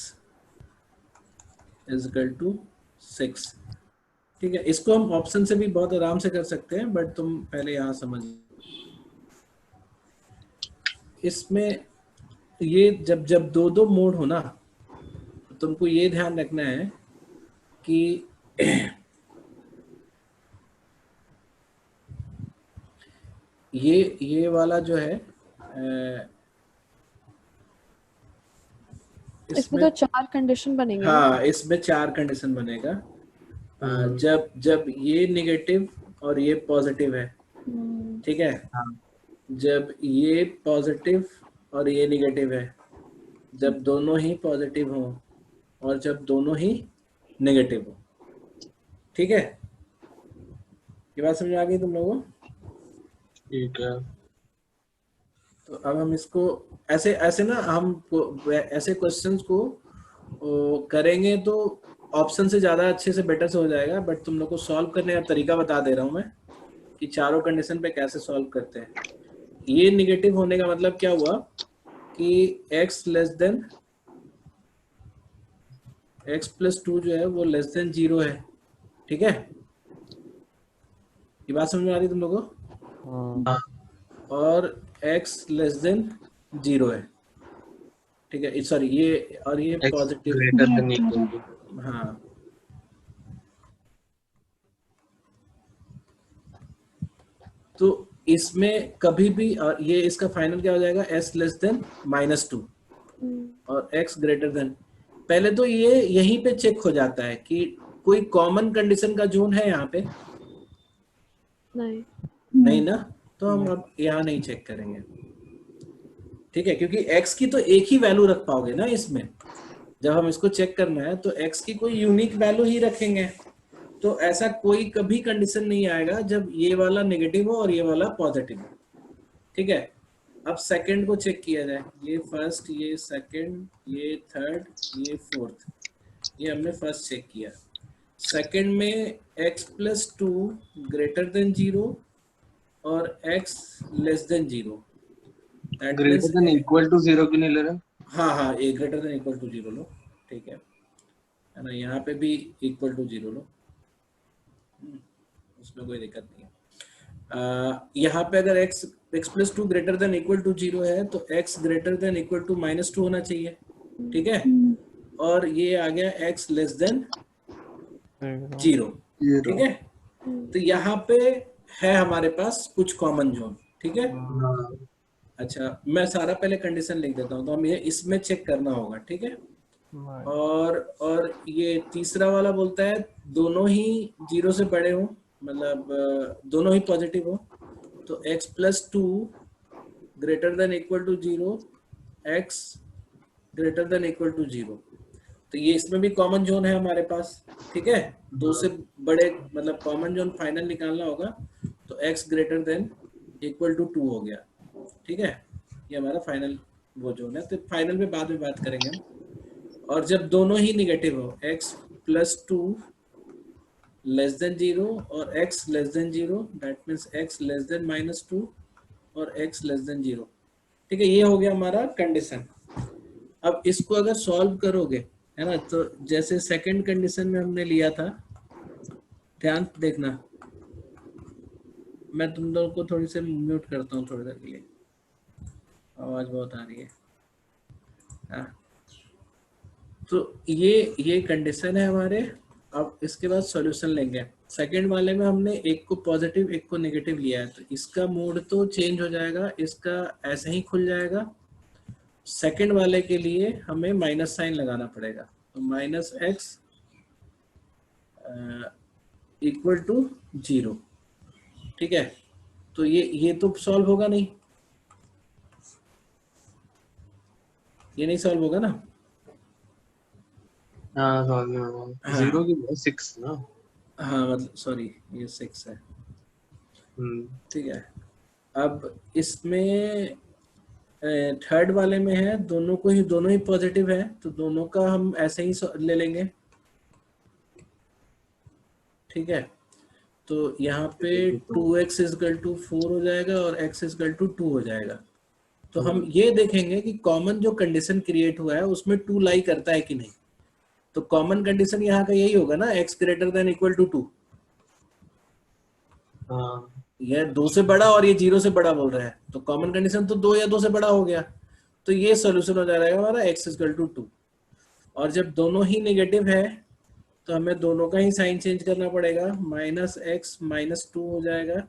is equal to 6, ठीक है। इसको हम ऑप्शन से भी बहुत आराम से कर सकते हैं, बट तुम पहले यहाँ समझ। इसमें ये जब जब दो मोड हो ना, तो तुमको ये ध्यान रखना है कि ये वाला जो है इसमें तो 4 कंडीशन बनेंगे। हाँ इसमें 4 कंडीशन बनेगा। जब ये नेगेटिव और ये पॉजिटिव है, ठीक है। जब ये पॉजिटिव और ये नेगेटिव है, जब दोनों ही पॉजिटिव हो और जब दोनों ही नेगेटिव हो, ठीक है। ये बात समझ आ गई तुम लोगों को? ठीक है। तो अब हम इसको ऐसे ना हम ऐसे क्वेश्चंस को करेंगे तो ऑप्शन से ज्यादा अच्छे से बेटर से हो जाएगा। बट तुम लोग को सॉल्व करने का तरीका बता दे रहा हूं मैं कि चारों कंडीशन पे कैसे सॉल्व करते हैं। ये नेगेटिव होने का मतलब क्या हुआ कि x less then x plus 2 जो है वो लेस देन 0 है, ठीक है। ये बात समझ में आ रही तुम लोगों को? और x लेस देन 0 है, ठीक है। सॉरी ये और ये पॉजिटिव, हाँ। तो इसमें कभी भी, और ये इसका फाइनल क्या हो जाएगा, s लेस देन -2 और x ग्रेटर देन। पहले तो ये यहीं पे चेक हो जाता है कि कोई कॉमन कंडीशन का जोन है यहाँ पे, नहीं ना, तो हम अब यहाँ नहीं चेक करेंगे, ठीक है। क्योंकि x की तो एक ही वैल्यू रख पाओगे ना इसमें, जब हम इसको चेक करना है तो x की कोई यूनिक वैल्यू ही रखेंगे। तो ऐसा कोई कभी कंडीशन नहीं आएगा जब ये वाला नेगेटिव हो और ये वाला पॉजिटिव हो, ठीक है। अब सेकंड को चेक किया जाए, ये फर्स्ट, ये सेकंड, ये थर्ड, ये फोर्थ, ये हमने फर्स्ट चेक किया। सेकंड में x प्लस 2 ग्रेटर देन 0 और x less than 0, greater than equal to 0 क्यों नहीं ले रहे? हाँ हाँ, ए ग्रेटर देन इक्वल टू 0 लो, ठीक है ना, यहाँ पे भी इक्वल टू 0 लो, उसमें कोई दिक्कत नहीं है। यहाँ पे अगर x plus 2 greater than equal to 0 है तो x greater than equal to -2 होना चाहिए, ठीक है, और ये आ गया x लेस देन 0, ठीक है। तो यहाँ पे है हमारे पास कुछ कॉमन जोन, ठीक है। अच्छा, मैं सारा पहले कंडीशन लिख देता हूँ, तो हम ये इसमें चेक करना होगा, ठीक है। और ये तीसरा वाला बोलता है दोनों ही 0 से बड़े हो, मतलब दोनों ही पॉजिटिव हो, तो x plus 2 greater than equal to 0, x greater than equal to 0, तो ये इसमें भी कॉमन जोन है हमारे पास, ठीक है। दो से बड़े मतलब कॉमन जोन फाइनल निकालना होगा, तो x greater than equal to 2 हो गया, ठीक है, ये हमारा फाइनल वो जोन है। तो फाइनल में बाद में बात करेंगे हम। और जब दोनों ही निगेटिव हो, x प्लस 2 लेस देन 0 और x less than 0, that means x less then -2 और x लेस देन 0, ठीक है, ये हो गया हमारा कंडीशन। अब इसको अगर सॉल्व करोगे, है ना, तो जैसे सेकंड कंडीशन में हमने लिया था, ध्यान देखना, मैं तुम लोगों को थोड़ी सी म्यूट करता हूँ थोड़ी देर के लिए, आवाज बहुत आ रही है। हाँ, तो ये कंडीशन है हमारे। अब इसके बाद सॉल्यूशन लेंगे। सेकंड वाले में हमने एक को पॉजिटिव एक को नेगेटिव लिया है, तो इसका मोड तो चेंज हो जाएगा, इसका ऐसे ही खुल जाएगा। सेकंड वाले के लिए हमें माइनस साइन लगाना पड़ेगा, तो -x इक्वल टू 0, ठीक है। तो ये तो सॉल्व होगा नहीं, ये नहीं सॉल्व होगा ना। हाँ सॉल्व होगा, 0 की 6 ना, हाँ मतलब सॉरी, ये 6 है, ठीक है। अब इसमें थर्ड वाले में है, दोनों ही पॉजिटिव है, तो दोनों का हम ऐसे ही ले लेंगे, ठीक है। तो यहाँ पे 2x इक्वल टू 4 हो जाएगा और x इक्वल टू 2 हो जाएगा। तो हम ये देखेंगे कि कॉमन जो कंडीशन क्रिएट हुआ है उसमें 2 लाई करता है कि नहीं। तो कॉमन कंडीशन यहाँ का यही होगा ना, x greater than equal to 2। ये 2 से बड़ा और ये 0 से बड़ा बोल रहा है, तो कॉमन कंडीशन तो 2 या 2 से बड़ा हो गया, तो ये सोल्यूशन हो जाएगा हमारा x इक्वल टू 2। और जब दोनों ही नेगेटिव है तो हमें दोनों का ही साइन चेंज करना पड़ेगा, -x -2 हो जाएगा,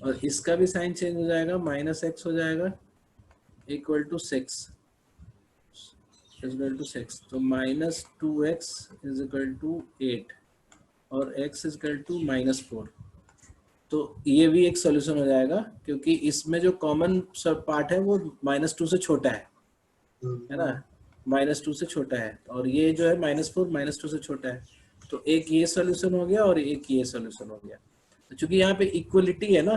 और इसका भी साइन चेंज हो जाएगा, -x हो जाएगा इक्वल टू 6 इक्वल टू 6, तो -2x इज इक्वल टू 8 और x इज इक्वल टू -4। तो ये भी एक सॉल्यूशन हो जाएगा, क्योंकि इसमें जो कॉमन पार्ट है वो -2 से छोटा है ना, -2 से छोटा है, और ये जो है -4 -2 से छोटा है, तो एक ये सॉल्यूशन हो गया और एक ये सॉल्यूशन हो गया। तो चूंकि यहाँ पे इक्वलिटी है ना,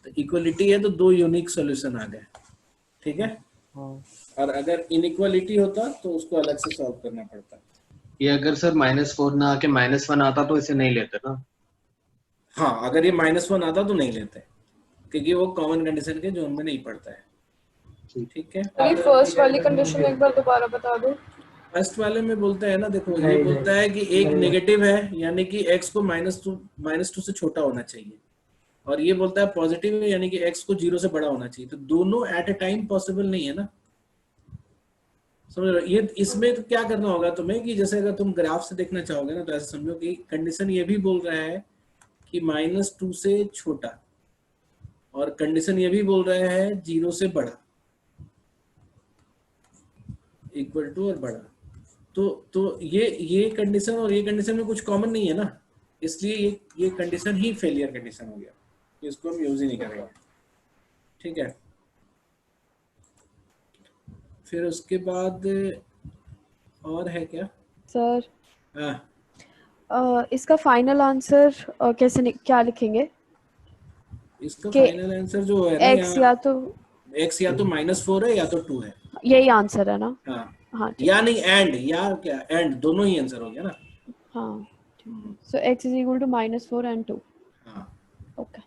तो इक्वलिटी है तो 2 यूनिक सॉल्यूशन आ गए, ठीक है। और अगर इनइक्वालिटी होता तो उसको अलग से सॉल्व करना पड़ता। ये अगर सर -4 ना आके -1 आता तो इसे नहीं लेते ना। हाँ, अगर ये -1 आता तो नहीं लेते, क्योंकि वो कॉमन कंडीशन के जोन में नहीं पड़ता है, ठीक है। फर्स्ट वाली कंडीशन एक बार दोबारा बता दो। फर्स्ट वाले में बोलता है ना, देखो ये बोलता है कि एक नेगेटिव है, यानी कि x को -2 से छोटा होना चाहिए, और ये बोलता है पॉजिटिव है, यानी कि x को 0 से बड़ा होना चाहिए। तो दोनों एट अ टाइम पॉसिबल नहीं है ना, समझ रहे हो। ये इसमें तो क्या करना होगा तुम्हें कि जैसे अगर तुम ग्राफ से देखना चाहोगे ना, तो ऐसे समझो कि कंडीशन ये भी बोल रहा है कि -2 से छोटा, और कंडीशन ये भी बोल रहा है 0 से बड़ा, इक्वल टू और बड़ा। तो ये कंडीशन और ये कंडीशन में कुछ कॉमन नहीं है ना, इसलिए ये कंडीशन ही फेलियर कंडीशन हो गया, इसको हम यूज ही नहीं करेंगे, ठीक है। फिर उसके बाद और है क्या सर? हाँ, इसका फाइनल आंसर क्या लिखेंगे इसका कि फाइनल आंसर जो है ना x यहाँ, या तो x या तो -4 है या तो 2 है। यही आंसर है ना? हाँ, हाँ ठीक या नहीं एंड, या क्या एंड, दोनों ही आंसर हो गया ना। हाँ ठीक है। So x is equal to -4 and 2. हाँ, ओके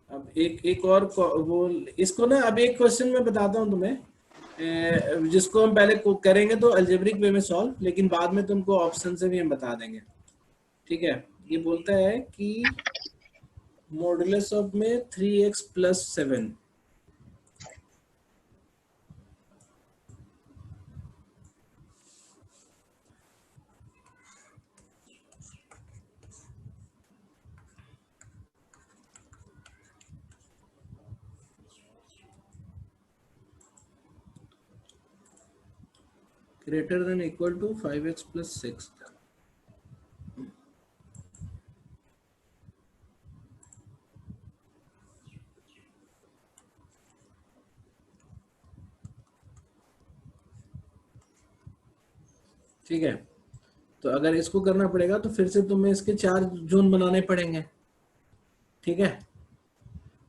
अब एक और वो इसको ना, अब एक क्वेश्चन मैं बताता हूँ तुम्हें, जिसको हम पहले करेंगे तो अलजेब्रिक वे में सॉल्व, लेकिन बाद में तुमको ऑप्शन से भी हम बता देंगे। ठीक है, ये बोलता है कि मॉडुलस ऑफ में 3x + 7, greater than equal to 5x + 6। ठीक है, तो अगर इसको करना पड़ेगा तो फिर से तुम्हें इसके 4 जोन बनाने पड़ेंगे। ठीक है,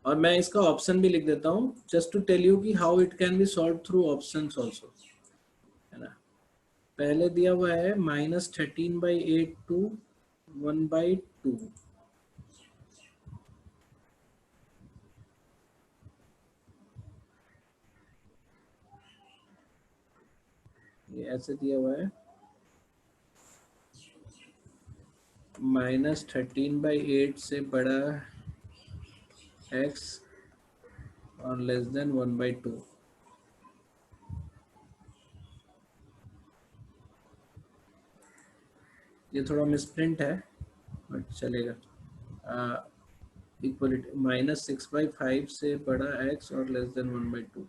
और मैं इसका ऑप्शन भी लिख देता हूँ जस्ट टू टेल यू कि how it can be solve through options also, है ना। पहले दिया हुआ है -13/8 to 1/2, ये ऐसे दिया हुआ है -13/8 से बड़ा x और लेस देन 1/2। ये थोड़ा मिसप्रिंट है बट चलेगा। इक्वलिटी -6/5 से बड़ा x और less than 1/2।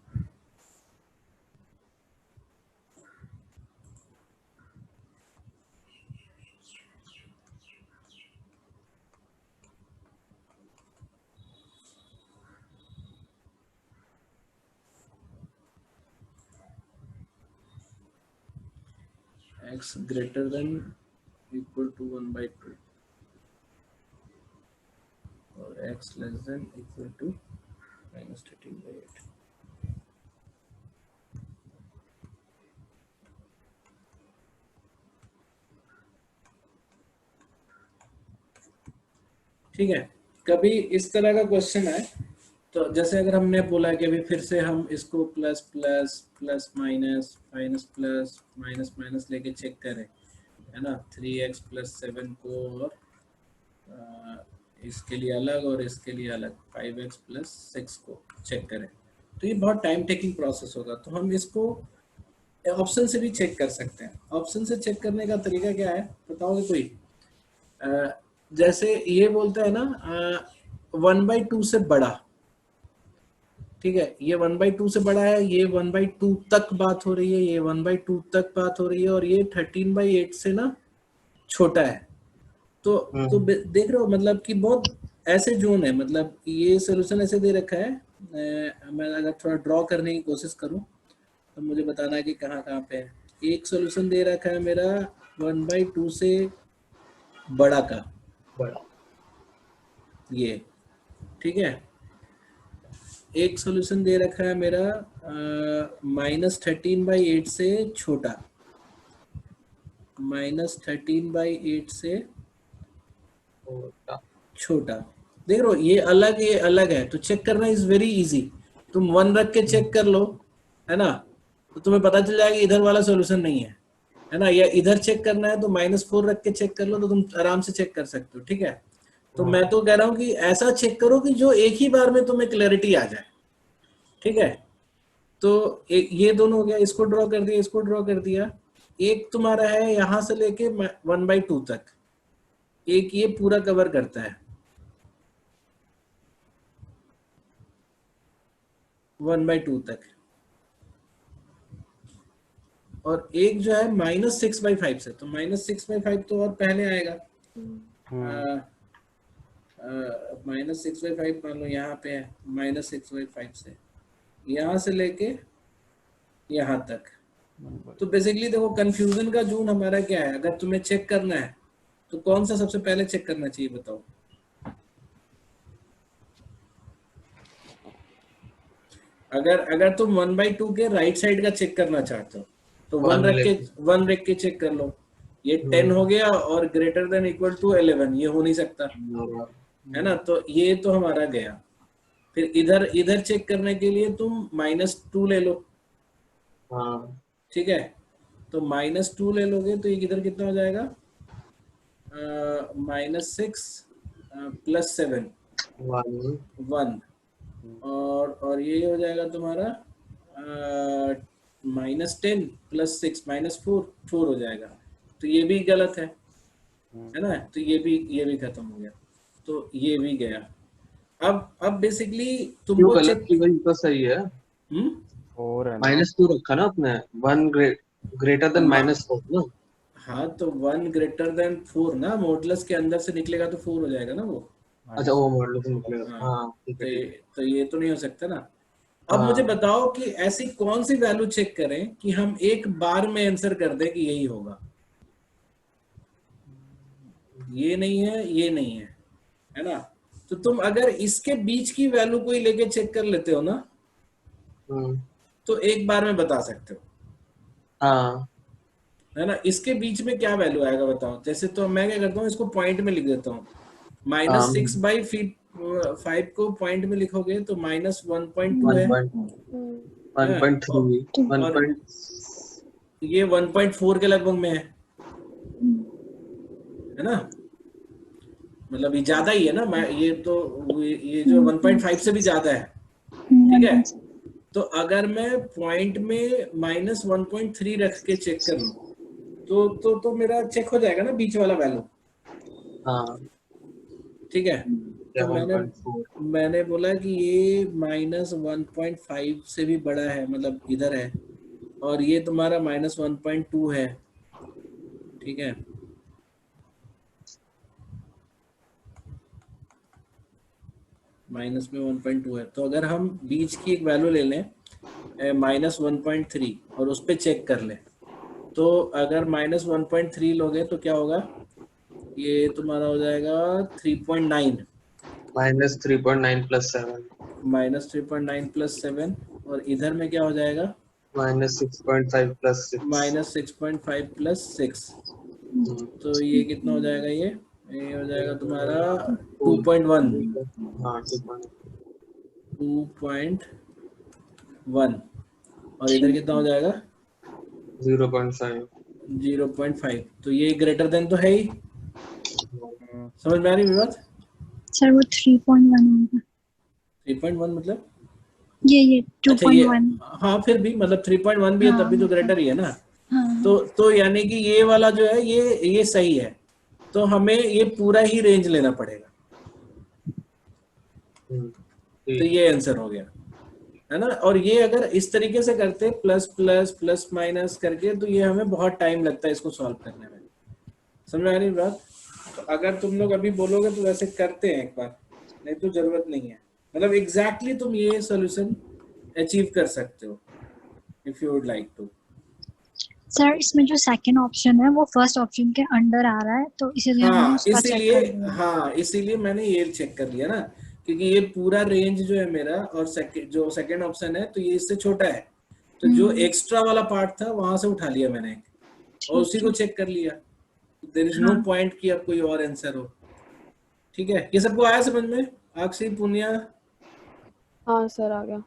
x greater than equal to 1/2 और x less than equal to -13/8। ठीक है, कभी इस तरह का क्वेश्चन है तो जैसे अगर हमने बोला कि अभी फिर से हम इसको plus plus plus minus minus plus minus minus लेके चेक करें, है ना, 3x + 7 को और इसके लिए अलग और इसके लिए अलग 5x + 6 को चेक करें, तो ये बहुत टाइम टेकिंग प्रोसेस होगा। तो हम इसको ऑप्शन से भी चेक कर सकते हैं। ऑप्शन से चेक करने का तरीका क्या है बताओगे कोई? जैसे ये बोलता है ना 1/2 से बड़ा, ठीक है, ये 1/2 से बड़ा है, ये 1/2 तक बात हो रही है, ये 1/2 तक बात हो रही है, और ये 13/8 से ना छोटा है। तो देख रहे हो मतलब कि बहुत ऐसे जोन है, मतलब ये सोल्यूशन ऐसे दे रखा है। मैं अगर थोड़ा ड्रॉ करने की कोशिश करूं तो मुझे बताना है कि कहाँ कहाँ पे है। एक सोल्यूशन दे रखा है मेरा 1/2 से बड़ा का, ये ठीक है। एक सोल्यूशन दे रखा है मेरा -13/8 से छोटा, -13/8 से छोटा। देख रहे हो ये अलग है, तो चेक करना इज वेरी इजी। तुम 1 रख के चेक कर लो, है ना, तो तुम्हें पता चल जाएगा इधर वाला सोल्यूशन नहीं है ना। या इधर चेक करना है तो -4 रख के चेक कर लो, तो तुम आराम से चेक कर सकते हो। ठीक है, तो मैं तो कह रहा हूँ कि ऐसा चेक करो कि जो एक ही बार में तुम्हें क्लैरिटी आ जाए। ठीक है, तो ये दोनों हो गया, इसको ड्रॉ कर दिया, इसको ड्रॉ कर दिया। एक तुम्हारा है यहां से लेके 1/2 तक, एक ये पूरा कवर करता है 1/2 तक, और एक जो है -6/5 से, तो -6/5 तो और पहले आएगा। -6/5 मान लो यहाँ पे है, -6/5 से यहाँ से लेके यहाँ तक तो बेसिकली देखो कंफ्यूजन का जून हमारा क्या है, अगर तुम्हें चेक करना है तो कौन सा सबसे पहले चेक करना चाहिए बताओ? अगर तुम 1/2 के राइट साइड का चेक करना चाहते हो तो 1 रख के चेक कर लो। ये 10 हो गया और ग्रेटर देन इक्वल टू 11, ये हो नहीं सकता है ना, तो ये तो हमारा गया। फिर इधर चेक करने के लिए तुम -2 ले लो। हाँ ठीक है, तो -2 ले लोगे तो ये इधर कितना हो जाएगा, -6 + 7 1, और ये हो जाएगा तुम्हारा -10 + 6 -4 हो जाएगा। तो ये भी गलत है ना, तो ये भी खत्म हो गया, तो ये भी गया। अब बेसिकली क्यों तुमको गलत चेक की वही तो सही है। और है ना, -2 रखा ना आपने, 1 ग्रेटर देन -4 ना। हाँ तो 1 ग्रेटर देन 4 ना, मॉडुलस के अंदर से निकलेगा तो 4 हो जाएगा ना वो। अच्छा वो मॉडल से निकलेगा। हाँ, हाँ ठीक है, ठीक है। तो ये तो नहीं हो सकता ना। अब मुझे बताओ कि ऐसी कौन सी वैल्यू चेक करें कि हम एक बार में आंसर कर दें कि यही होगा। ये नहीं है, ये नहीं है ना, तो तुम अगर इसके बीच की वैल्यू कोई लेके चेक कर लेते हो ना तो एक बार में बता सकते हो, हाँ है ना। इसके बीच में क्या वैल्यू आएगा बताओ? जैसे तो मैं क्या करता हूँ, इसको पॉइंट में लिख देता हूँ। -6/5 को पॉइंट में लिखोगे तो -1.2 है, 1.3 ये 1.4 के लगभग में है ना, मतलब ये ज्यादा ही है ना, ये तो ये जो 1.5 से भी ज्यादा है। ठीक है, तो अगर मैं पॉइंट में -1.3 रख के चेक कर लूं तो मेरा चेक हो जाएगा ना बीच वाला वैल्यू। हाँ ठीक है, तो मैंने बोला कि ये -1.5 से भी बड़ा है, मतलब इधर है, और ये तुम्हारा -1.2 है। ठीक है, माइनस में 1.2 है, तो अगर हम बीच की एक वैल्यू ले लें -1.3 और उस पर चेक कर लें, तो अगर -1.3 लोगे तो क्या होगा, ये तुम्हारा हो जाएगा 3.9 -3.9 + 7 -3.9 + 7, और इधर में क्या हो जाएगा, -6.5 + 6 -6.5 + 6। तो ये कितना हो जाएगा, ये हो जाएगा तुम्हारा 2.1 हाँ 2.1, और इधर कितना हो जाएगा 0.5। 0.5। तो ये ग्रेटर देन तो है ही, समझ में आ रही बात? सर वो 3.1 होगा। 3.1 मतलब ये अच्छा, ये 2.1। हाँ फिर भी मतलब 3.1 भी है, तब भी तो ग्रेटर ही है ना। हाँ, तो यानी कि ये वाला जो है ये सही है, तो हमें ये पूरा ही रेंज लेना पड़ेगा। तो ये आंसर हो गया, है ना। और ये अगर इस तरीके से करते प्लस प्लस प्लस माइनस करके, तो ये हमें बहुत टाइम लगता है इसको सॉल्व करने में, समझ में आ रही बात? तो अगर तुम लोग अभी बोलोगे तो वैसे करते हैं एक बार, नहीं तो जरूरत नहीं है, मतलब एग्जैक्टली तुम ये सॉल्यूशन अचीव कर सकते हो if you would like to. Sir इसमें जो सेकंड ऑप्शन है वो फर्स्ट ऑप्शन के अंडर आ रहा है, तो इसीलिए हमने उसका चेक कर लिया। हाँ इसीलिए मैंने ये चेक कर लिया ना, क्योंकि ये पूरा रेंज जो है मेरा, और जो सेकंड ऑप्शन है तो ये इससे छोटा है, तो जो एक्स्ट्रा वाला पार्ट था वहां से उठा लिया मैंने और उसी को चेक कर लिया। देयर इज नो पॉइंट कि अब कोई और आंसर हो। ठीक है, ये सबको आया समझ में? अक्षय, पुनिया? हाँ सर आ गया।